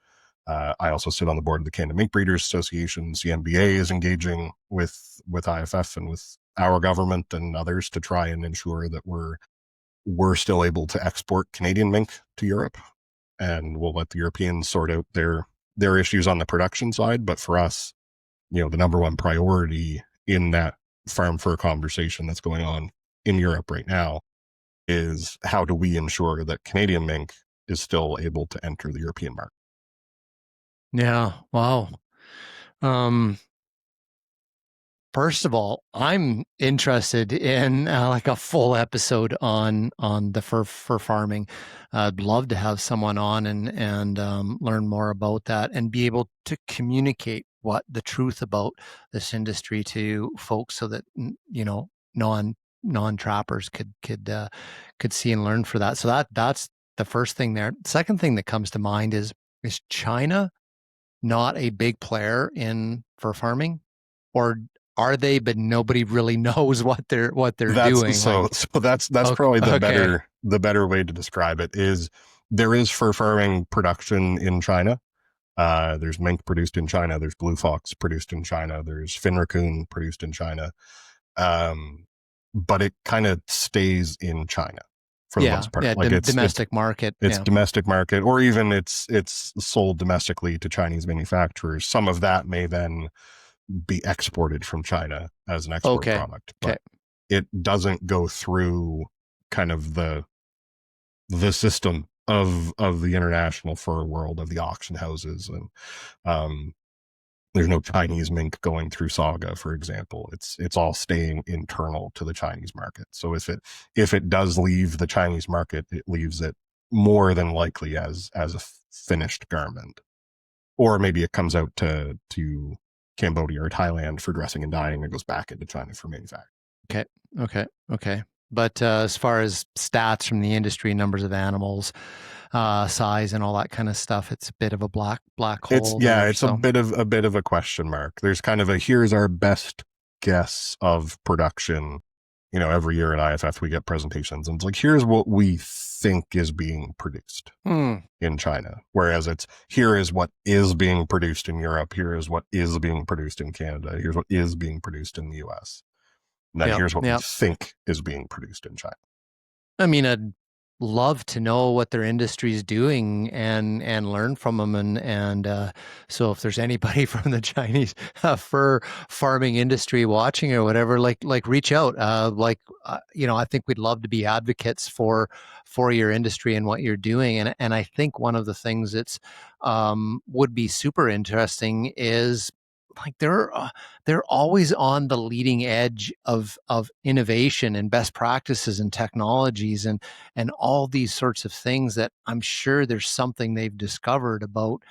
I also sit on the board of the Canada Mink Breeders Association. CMBA is engaging with IFF and with our government and others to try and ensure that we're still able to export Canadian mink to Europe, and we'll let the Europeans sort out their issues on the production side. But for us, the number one priority in that farm fur conversation that's going on in Europe right now is how do we ensure that Canadian mink is still able to enter the European market? Yeah. Wow. First of all, I'm interested in like a full episode on the fur farming. I'd love to have someone on and learn more about that and be able to communicate what the truth about this industry to folks, so that non trappers could see and learn for that. So that's the first thing there. Second thing that comes to mind is China not a big player in fur farming, or are they? But nobody really knows what they're doing. So that's Okay, probably the better way to describe it is there is fur farming production in China. There's mink produced in China. There's blue fox produced in China. There's fin raccoon produced in China. But it kind of stays in China for the most part. Like it's domestic market. It's domestic market, or even it's sold domestically to Chinese manufacturers. Some of that may then be exported from China as an export product, but it doesn't go through kind of the system of the international fur world, of the auction houses, and there's no Chinese mink going through Saga, for example. It's all staying internal to the Chinese market. So if it does leave the Chinese market, it leaves it more than likely as a finished garment, or maybe it comes out to Cambodia or Thailand for dressing and dyeing, and goes back into China for manufacturing. Okay. But as far as stats from the industry, numbers of animals, size, and all that kind of stuff, it's a bit of a black hole. It's a bit of a question mark. There's kind of here's our best guess of production. Every year at IFF we get presentations, and it's like, here's what we think is being produced in China. Whereas here is what is being produced in Europe. Here is what is being produced in Canada. Here's what is being produced in the US. And then here's what we think is being produced in China. I mean, I'd love to know what their industry is doing and learn from them. And so if there's anybody from the Chinese fur farming industry watching or whatever, like reach out. I think we'd love to be advocates for your industry and what you're doing. And I think one of the things that's would be super interesting is, like, they're always on the leading edge of innovation and best practices and technologies and all these sorts of things that I'm sure there's something they've discovered about,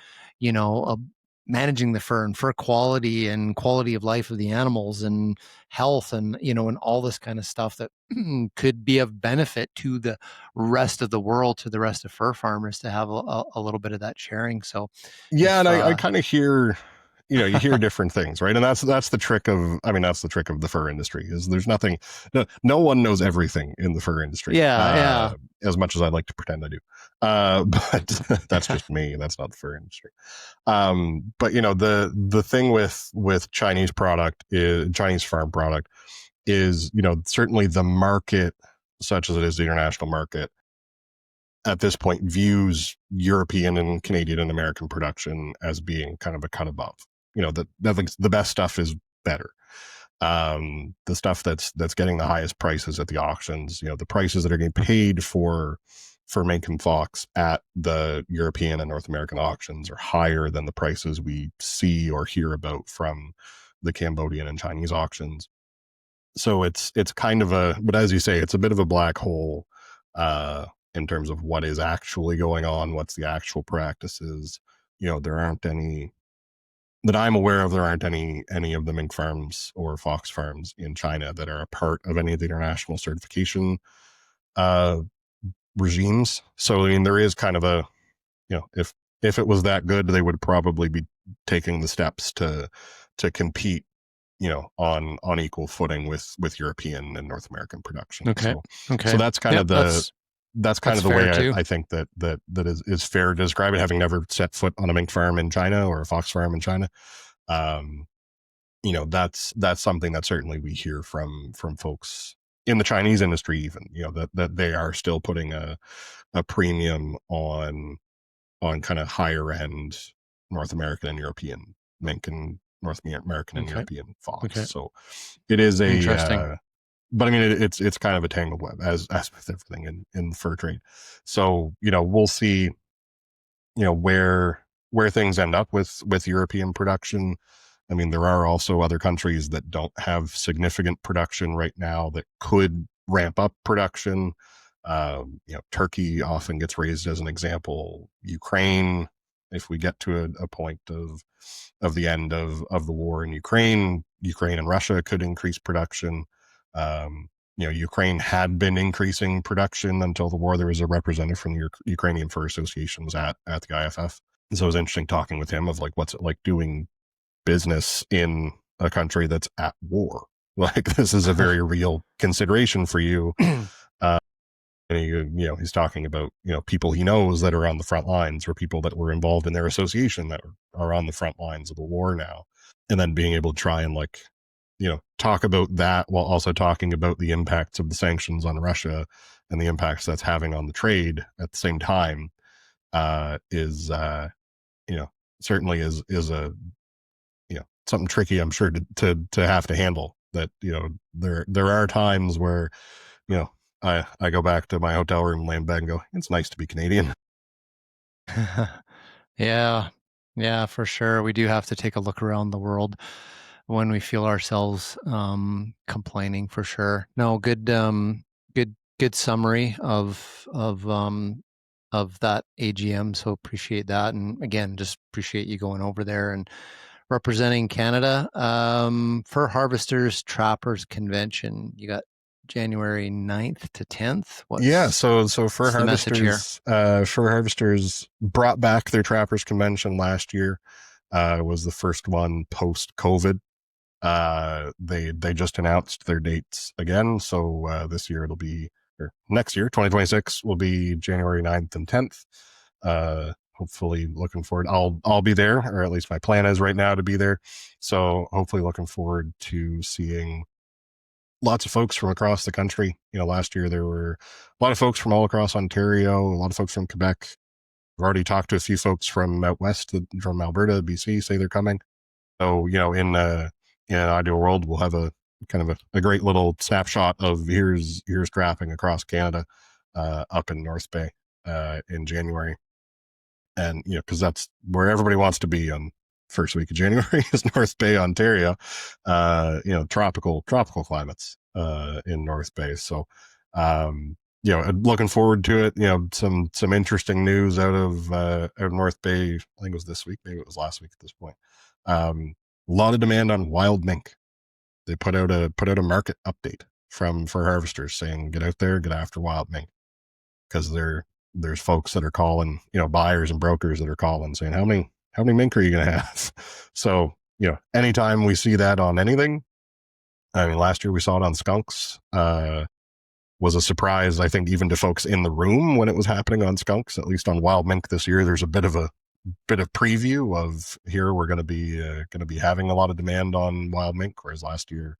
managing the fur and fur quality and quality of life of the animals and health and, and all this kind of stuff that could be of benefit to the rest of the world, to the rest of fur farmers, to have a little bit of that sharing. So and I kind of hear, you hear different things, right? And that's the trick of the fur industry, is there's nothing, no one knows everything in the fur industry. As much as I'd like to pretend I do. But that's just me. That's not the fur industry. But the thing with Chinese farm product is, certainly the market, such as it is the international market, at this point views European and Canadian and American production as being kind of a cut above. The best stuff is better. The stuff that's getting the highest prices at the auctions, the prices that are getting paid for mink and fox at the European and North American auctions are higher than the prices we see or hear about from the Cambodian and Chinese auctions. So it's kind of but as you say, it's a bit of a black hole in terms of what is actually going on, what's the actual practices. There aren't any that I'm aware of. There aren't any of the mink farms or fox farms in China that are a part of any of the international certification regimes. So, there is kind of a, if it was that good, they would probably be taking the steps to compete, on equal footing with European and North American production. Okay. So that's kind of that's kind That's of the fair way too. I think that is fair to describe it, having never set foot on a mink farm in China or a fox farm in China. You know, that's something that certainly we hear from folks in the Chinese industry, even, you know, that they are still putting a premium on kind of higher end North American and European mink and North American and European fox. Okay. So it is Interesting. but I mean, it's kind of a tangled web, as with everything in the fur trade. So, you know, we'll see, you know, where things end up with European production. I mean, there are also other countries that don't have significant production right now that could ramp up production. You know, Turkey often gets raised as an example. Ukraine, if we get to a point of the end of the war in Ukraine and Russia could increase production. You know, Ukraine had been increasing production until the war. There was a representative from the Ukrainian Fur Association was at the IFF. And so it was interesting talking with him of like, what's it like doing business in a country that's at war? Like, this is a very real consideration for you. And you know, he's talking about, you know, people he knows that are on the front lines, or people that were involved in their association that are on the front lines of the war now. And then being able to try and, like, you know, talk about that while also talking about the impacts of the sanctions on Russia and the impacts that's having on the trade at the same time, is, you know, certainly is a, you know, something tricky, I'm sure, to have to handle. That, you know, there are times where, you know, I go back to my hotel room, lay in bed, and go, it's nice to be Canadian. Yeah, for sure. We do have to take a look around the world when we feel ourselves complaining, for sure. No, good summary of that AGM. So appreciate that, and again, just appreciate you going over there and representing Canada. Fur Harvesters Trappers Convention. You got January 9th to 10th. So Fur Harvesters brought back their Trappers Convention last year. It was the first one post COVID. They just announced their dates again. So this year it'll be, or next year, 2026 will be January 9th and 10th. Hopefully looking forward. I'll be there, or at least my plan is right now to be there. So hopefully looking forward to seeing lots of folks from across the country. You know, last year there were a lot of folks from all across Ontario, a lot of folks from Quebec. I've already talked to a few folks from out west, from Alberta, BC, say they're coming. So, you know, in an ideal world, we'll have a kind of a great little snapshot of here's trapping across Canada, up in North Bay, in January. And, you know, because that's where everybody wants to be on first week of January is North Bay, Ontario. You know, tropical climates in North Bay. So, you know, looking forward to it. You know, some interesting news out of North Bay. I think it was this week, maybe it was last week at this point. A lot of demand on wild mink. They put out a market update for harvesters saying, get out there, get after wild mink, because there's folks that are calling, you know, buyers and brokers that are calling saying, how many mink are you going to have? So, you know, anytime we see that on anything, I mean, last year we saw it on skunks, was a surprise, I think, even to folks in the room when it was happening on skunks. At least on wild mink this year, there's a bit of preview of here we're going to be having a lot of demand on wild mink, whereas last year,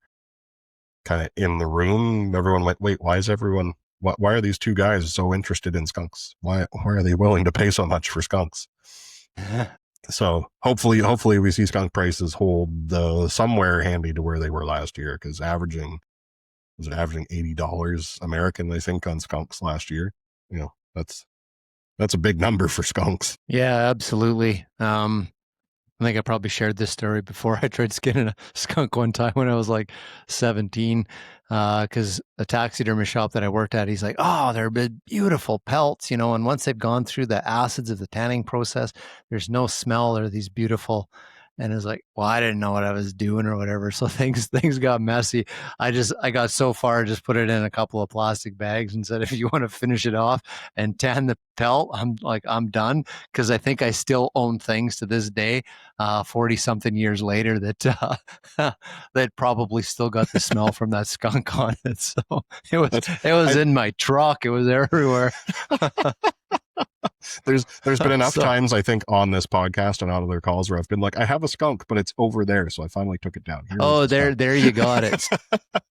kind of in the room, everyone went, wait, why are these two guys so interested in skunks? Why are they willing to pay so much for skunks? So hopefully we see skunk prices hold somewhere handy to where they were last year, because averaging $80 American, I think, on skunks last year. You know, that's a big number for skunks. Yeah, absolutely. I think I probably shared this story before. I tried skinning a skunk one time when I was like 17, because a taxidermist shop that I worked at, he's like, oh, they're beautiful pelts, you know, and once they've gone through the acids of the tanning process, there's no smell. They're these beautiful And it's like, well, I didn't know what I was doing or whatever. So things got messy. I got so far, just put it in a couple of plastic bags and said, if you want to finish it off and tan the pelt, I'm done. Cause I think I still own things to this day, 40 something years later that, that probably still got the smell from that skunk on it. So it was in my truck. It was everywhere. There's been enough times, I think, on this podcast and on other calls where I've been like, I have a skunk, but it's over there. So I finally took it down. There you got it.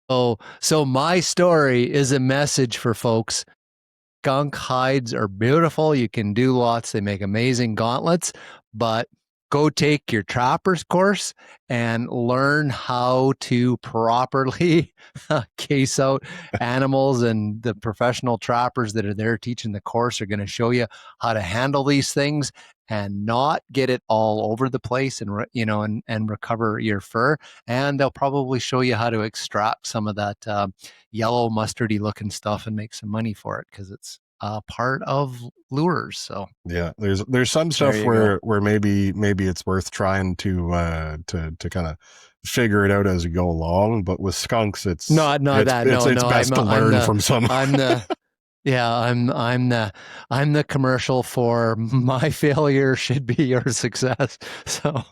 So my story is a message for folks. Skunk hides are beautiful. You can do lots. They make amazing gauntlets, but go take your trapper's course and learn how to properly case out animals. And the professional trappers that are there teaching the course are going to show you how to handle these things and not get it all over the place and recover your fur. And they'll probably show you how to extract some of that yellow mustardy looking stuff and make some money for it, because it's part of lures. So yeah, there's some stuff where maybe it's worth trying to kind of figure it out as you go along. But with skunks, it's best to learn from someone. I'm the commercial for my failure should be your success. So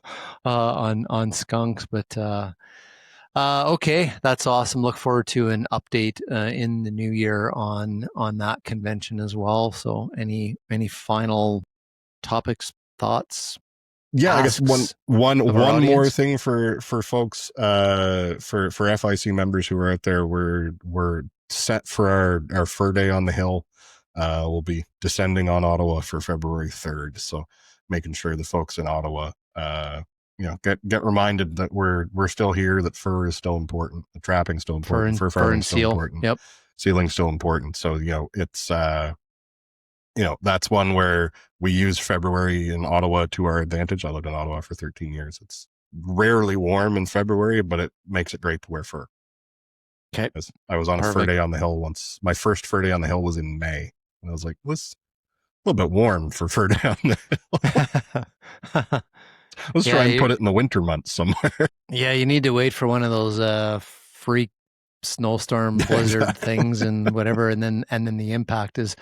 on skunks, but okay, that's awesome. Look forward to an update in the new year on that convention as well. So any final topics, thoughts? Yeah, asks, I guess one more thing for folks, for FIC members who are out there, we're set for our fur day on the hill. We'll be descending on Ottawa for February 3rd. So making sure the folks in Ottawa, get reminded that we're still here, that fur is still important, the trapping's still important, fur farming's still important. Yep. Sealing's still important. So, it's, that's one where we use February in Ottawa to our advantage. I lived in Ottawa for 13 years. It's rarely warm in February, but it makes it great to wear fur. Okay. I was on a fur day on the hill once. My first fur day on the hill was in May. And I was like, it's a little bit warm for fur day on the hill. Let's try and put it in the winter months somewhere. Yeah, you need to wait for one of those freak snowstorm blizzard things and whatever, and then the impact is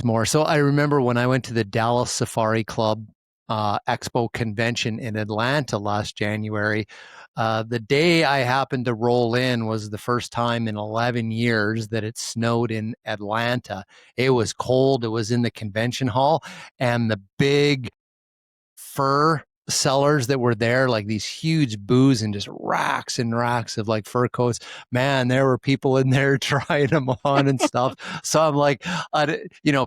more. So I remember when I went to the Dallas Safari Club Expo convention in Atlanta last January. The day I happened to roll in was the first time in 11 years that it snowed in Atlanta. It was cold. It was in the convention hall, and the big fur sellers that were there, like these huge booths and just racks and racks of like fur coats. Man, there were people in there trying them on and stuff. So I'm like,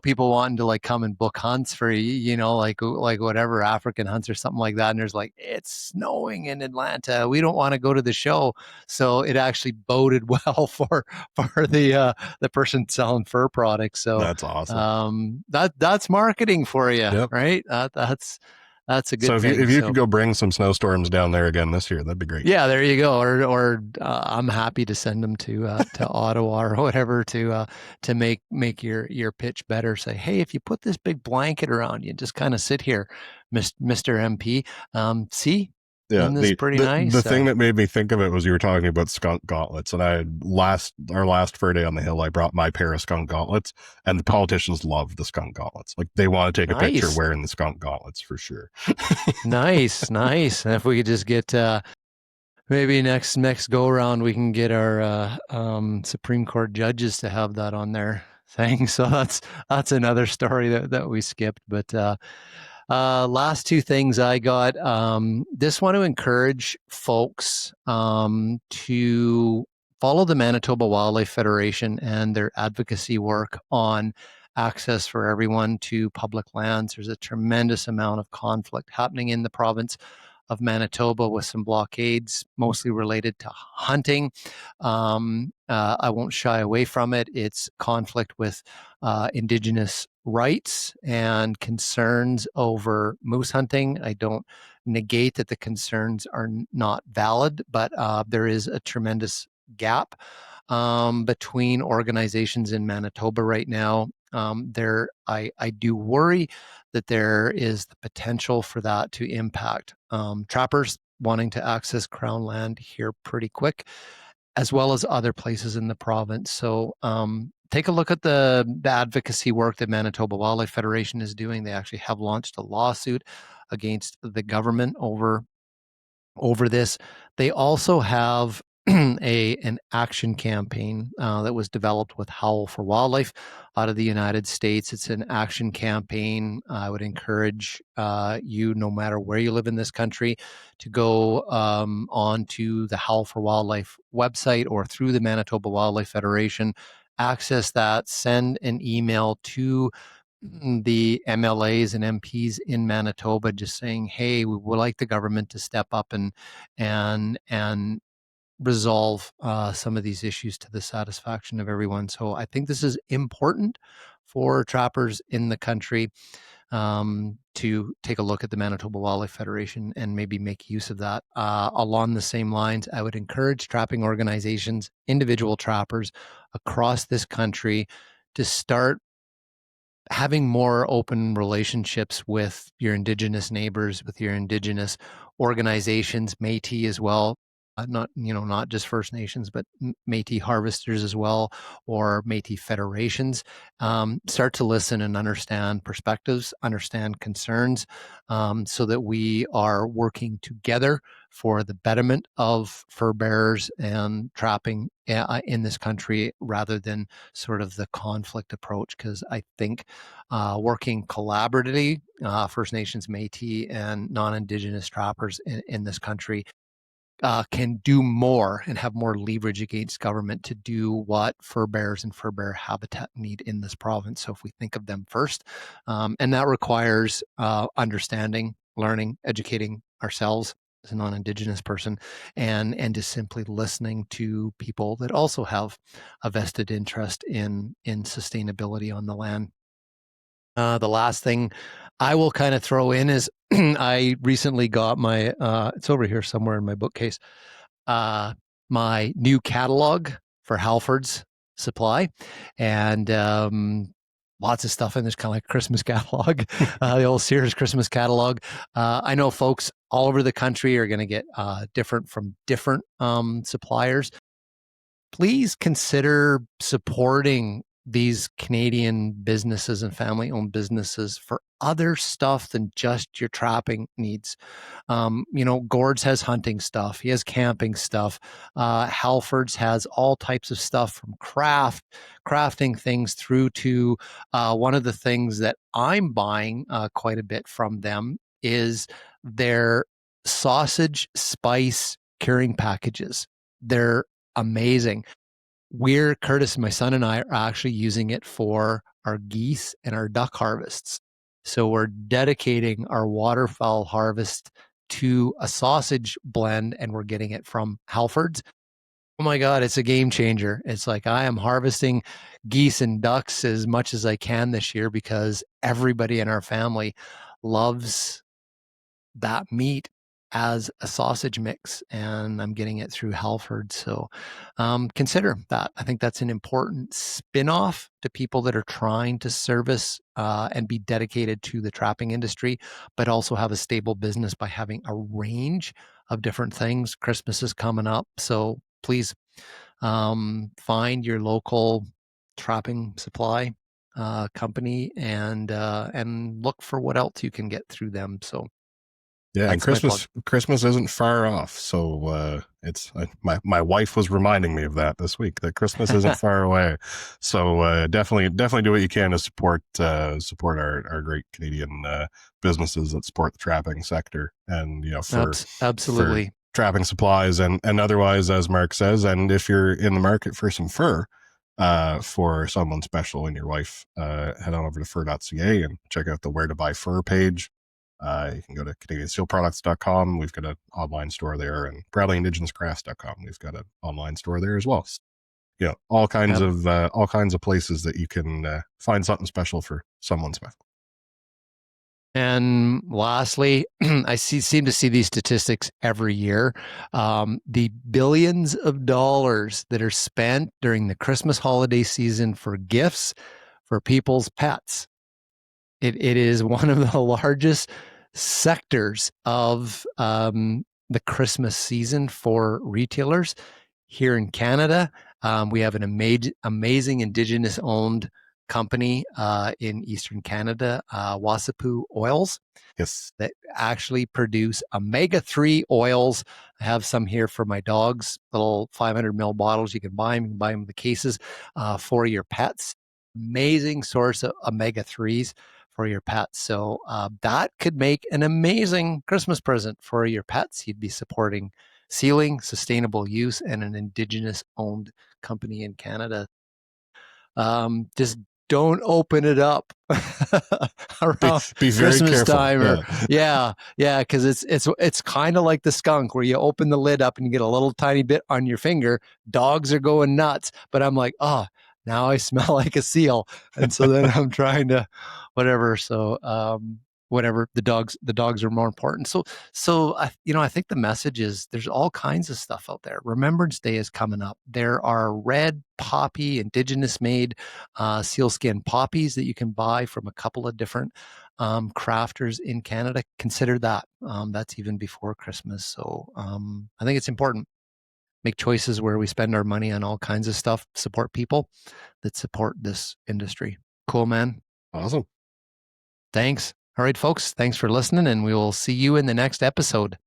people wanting to like come and book hunts for, like whatever, African hunts or something like that. And there's like, it's snowing in Atlanta. We don't want to go to the show. So it actually boded well for the person selling fur products. So that's awesome. That's marketing for you, right? That's a good thing. So if you could go bring some snowstorms down there again this year, that'd be great. Yeah, there you go. Or I'm happy to send them to Ottawa or whatever to make your pitch better. Say, hey, if you put this big blanket around you, just kind of sit here, Mr. MP. See. Yeah, this pretty nice. The thing that made me think of it was you were talking about skunk gauntlets, and our last fur day on the hill, I brought my pair of skunk gauntlets, and the politicians love the skunk gauntlets. Like they want to take a picture wearing the skunk gauntlets for sure. Nice. And if we could just get maybe next go around, we can get our Supreme Court judges to have that on their thing. So that's another story that we skipped, but. Last two things I got. Just want to encourage folks to follow the Manitoba Wildlife Federation and their advocacy work on access for everyone to public lands. There's a tremendous amount of conflict happening in the province of Manitoba with some blockades, mostly related to hunting. I won't shy away from it. It's conflict with Indigenous rights and concerns over moose hunting. I don't negate that the concerns are not valid, but there is a tremendous gap between organizations in Manitoba right now I do worry that there is the potential for that to impact trappers wanting to access Crown land here pretty quick, as well as other places in the province. So take a look at the advocacy work that Manitoba Wildlife Federation is doing. They actually have launched a lawsuit against the government over this. They also have an action campaign that was developed with Howl for Wildlife out of the United States. It's an action campaign. I would encourage you, no matter where you live in this country, to go on to the Howl for Wildlife website or through the Manitoba Wildlife Federation. Access that, send an email to the MLAs and MPs in Manitoba, just saying, "Hey, we would like the government to step up and resolve some of these issues to the satisfaction of everyone." So I think this is important for trappers in the country to take a look at the Manitoba Wildlife Federation and maybe make use of that. Along the same lines, I would encourage trapping organizations, individual trappers across this country to start having more open relationships with your Indigenous neighbors, with your Indigenous organizations, Métis as well. Not just First Nations, but Métis harvesters as well, or Métis federations. Start to listen and understand perspectives, understand concerns, so that we are working together for the betterment of fur bearers and trapping in this country, rather than sort of the conflict approach. Because I think working collaboratively, First Nations, Métis, and non-Indigenous trappers in this country can do more and have more leverage against government to do what fur bearers and fur bearer habitat need in this province. So if we think of them first, and that requires understanding, learning, educating ourselves as a non-Indigenous person, and just simply listening to people that also have a vested interest in sustainability on the land. The last thing I will kind of throw in is I recently got my, it's over here somewhere in my bookcase, my new catalog for Halford's Supply, and lots of stuff in this, kind of like Christmas catalog, the old Sears Christmas catalog. I know folks all over the country are going to get different from different suppliers. Please consider supporting these Canadian businesses and family-owned businesses for other stuff than just your trapping needs. Gord's has hunting stuff. He has camping stuff. Halford's has all types of stuff, from crafting things through to one of the things that I'm buying quite a bit from them is their sausage spice curing packages. They're amazing. Curtis, my son, and I are actually using it for our geese and our duck harvests. So we're dedicating our waterfowl harvest to a sausage blend, and we're getting it from Halford's. Oh my God, it's a game changer. It's like I am harvesting geese and ducks as much as I can this year because everybody in our family loves that meat as a sausage mix, and I'm getting it through Halford. So consider that. I think that's an important spin-off to people that are trying to service and be dedicated to the trapping industry, but also have a stable business by having a range of different things. Christmas is coming up, so please find your local trapping supply company and look for what else you can get through them. So yeah, and Christmas isn't far off. So it's my wife was reminding me of that this week, that Christmas isn't far away. So definitely do what you can to support our great Canadian businesses that support the trapping sector, and absolutely for trapping supplies and otherwise, as Mark says. And if you're in the market for some fur for someone special in your life, head on over to fur.ca and check out the Where to Buy Fur page. You can go to CanadianSteelProducts.com. We've got an online store there, and BradleyIndigenousCrafts.com. We've got an online store there as well. So, all kinds of places that you can find something special for someone special. And lastly, I seem to see these statistics every year. The billions of dollars that are spent during the Christmas holiday season for gifts for people's pets. It is one of the largest sectors of the Christmas season for retailers here in Canada. We have an amazing Indigenous owned company in Eastern Canada, Wasapu Oils. Yes. That actually produce omega-3 oils. I have some here for my dogs, little 500 ml bottles. You can buy them in the cases for your pets. Amazing source of omega-3s for your pets. So that could make an amazing Christmas present for your pets. You'd be supporting sealing, sustainable use, and an Indigenous owned company in Canada. Just don't open it up around Be very Christmas careful. time. Yeah, because it's kind of like the skunk where you open the lid up and you get a little tiny bit on your finger. Dogs are going nuts, but I'm like, oh, now I smell like a seal, and so then I'm trying to whatever. So whatever, the dogs are more important. So I think the message is there's all kinds of stuff out there. Remembrance Day is coming up. There are red poppy, Indigenous made sealskin poppies that you can buy from a couple of different crafters in Canada. Consider that. That's even before Christmas. So I think it's important. Make choices where we spend our money on all kinds of stuff, support people that support this industry. Cool, man. Awesome. Thanks. All right, folks, thanks for listening, and we will see you in the next episode.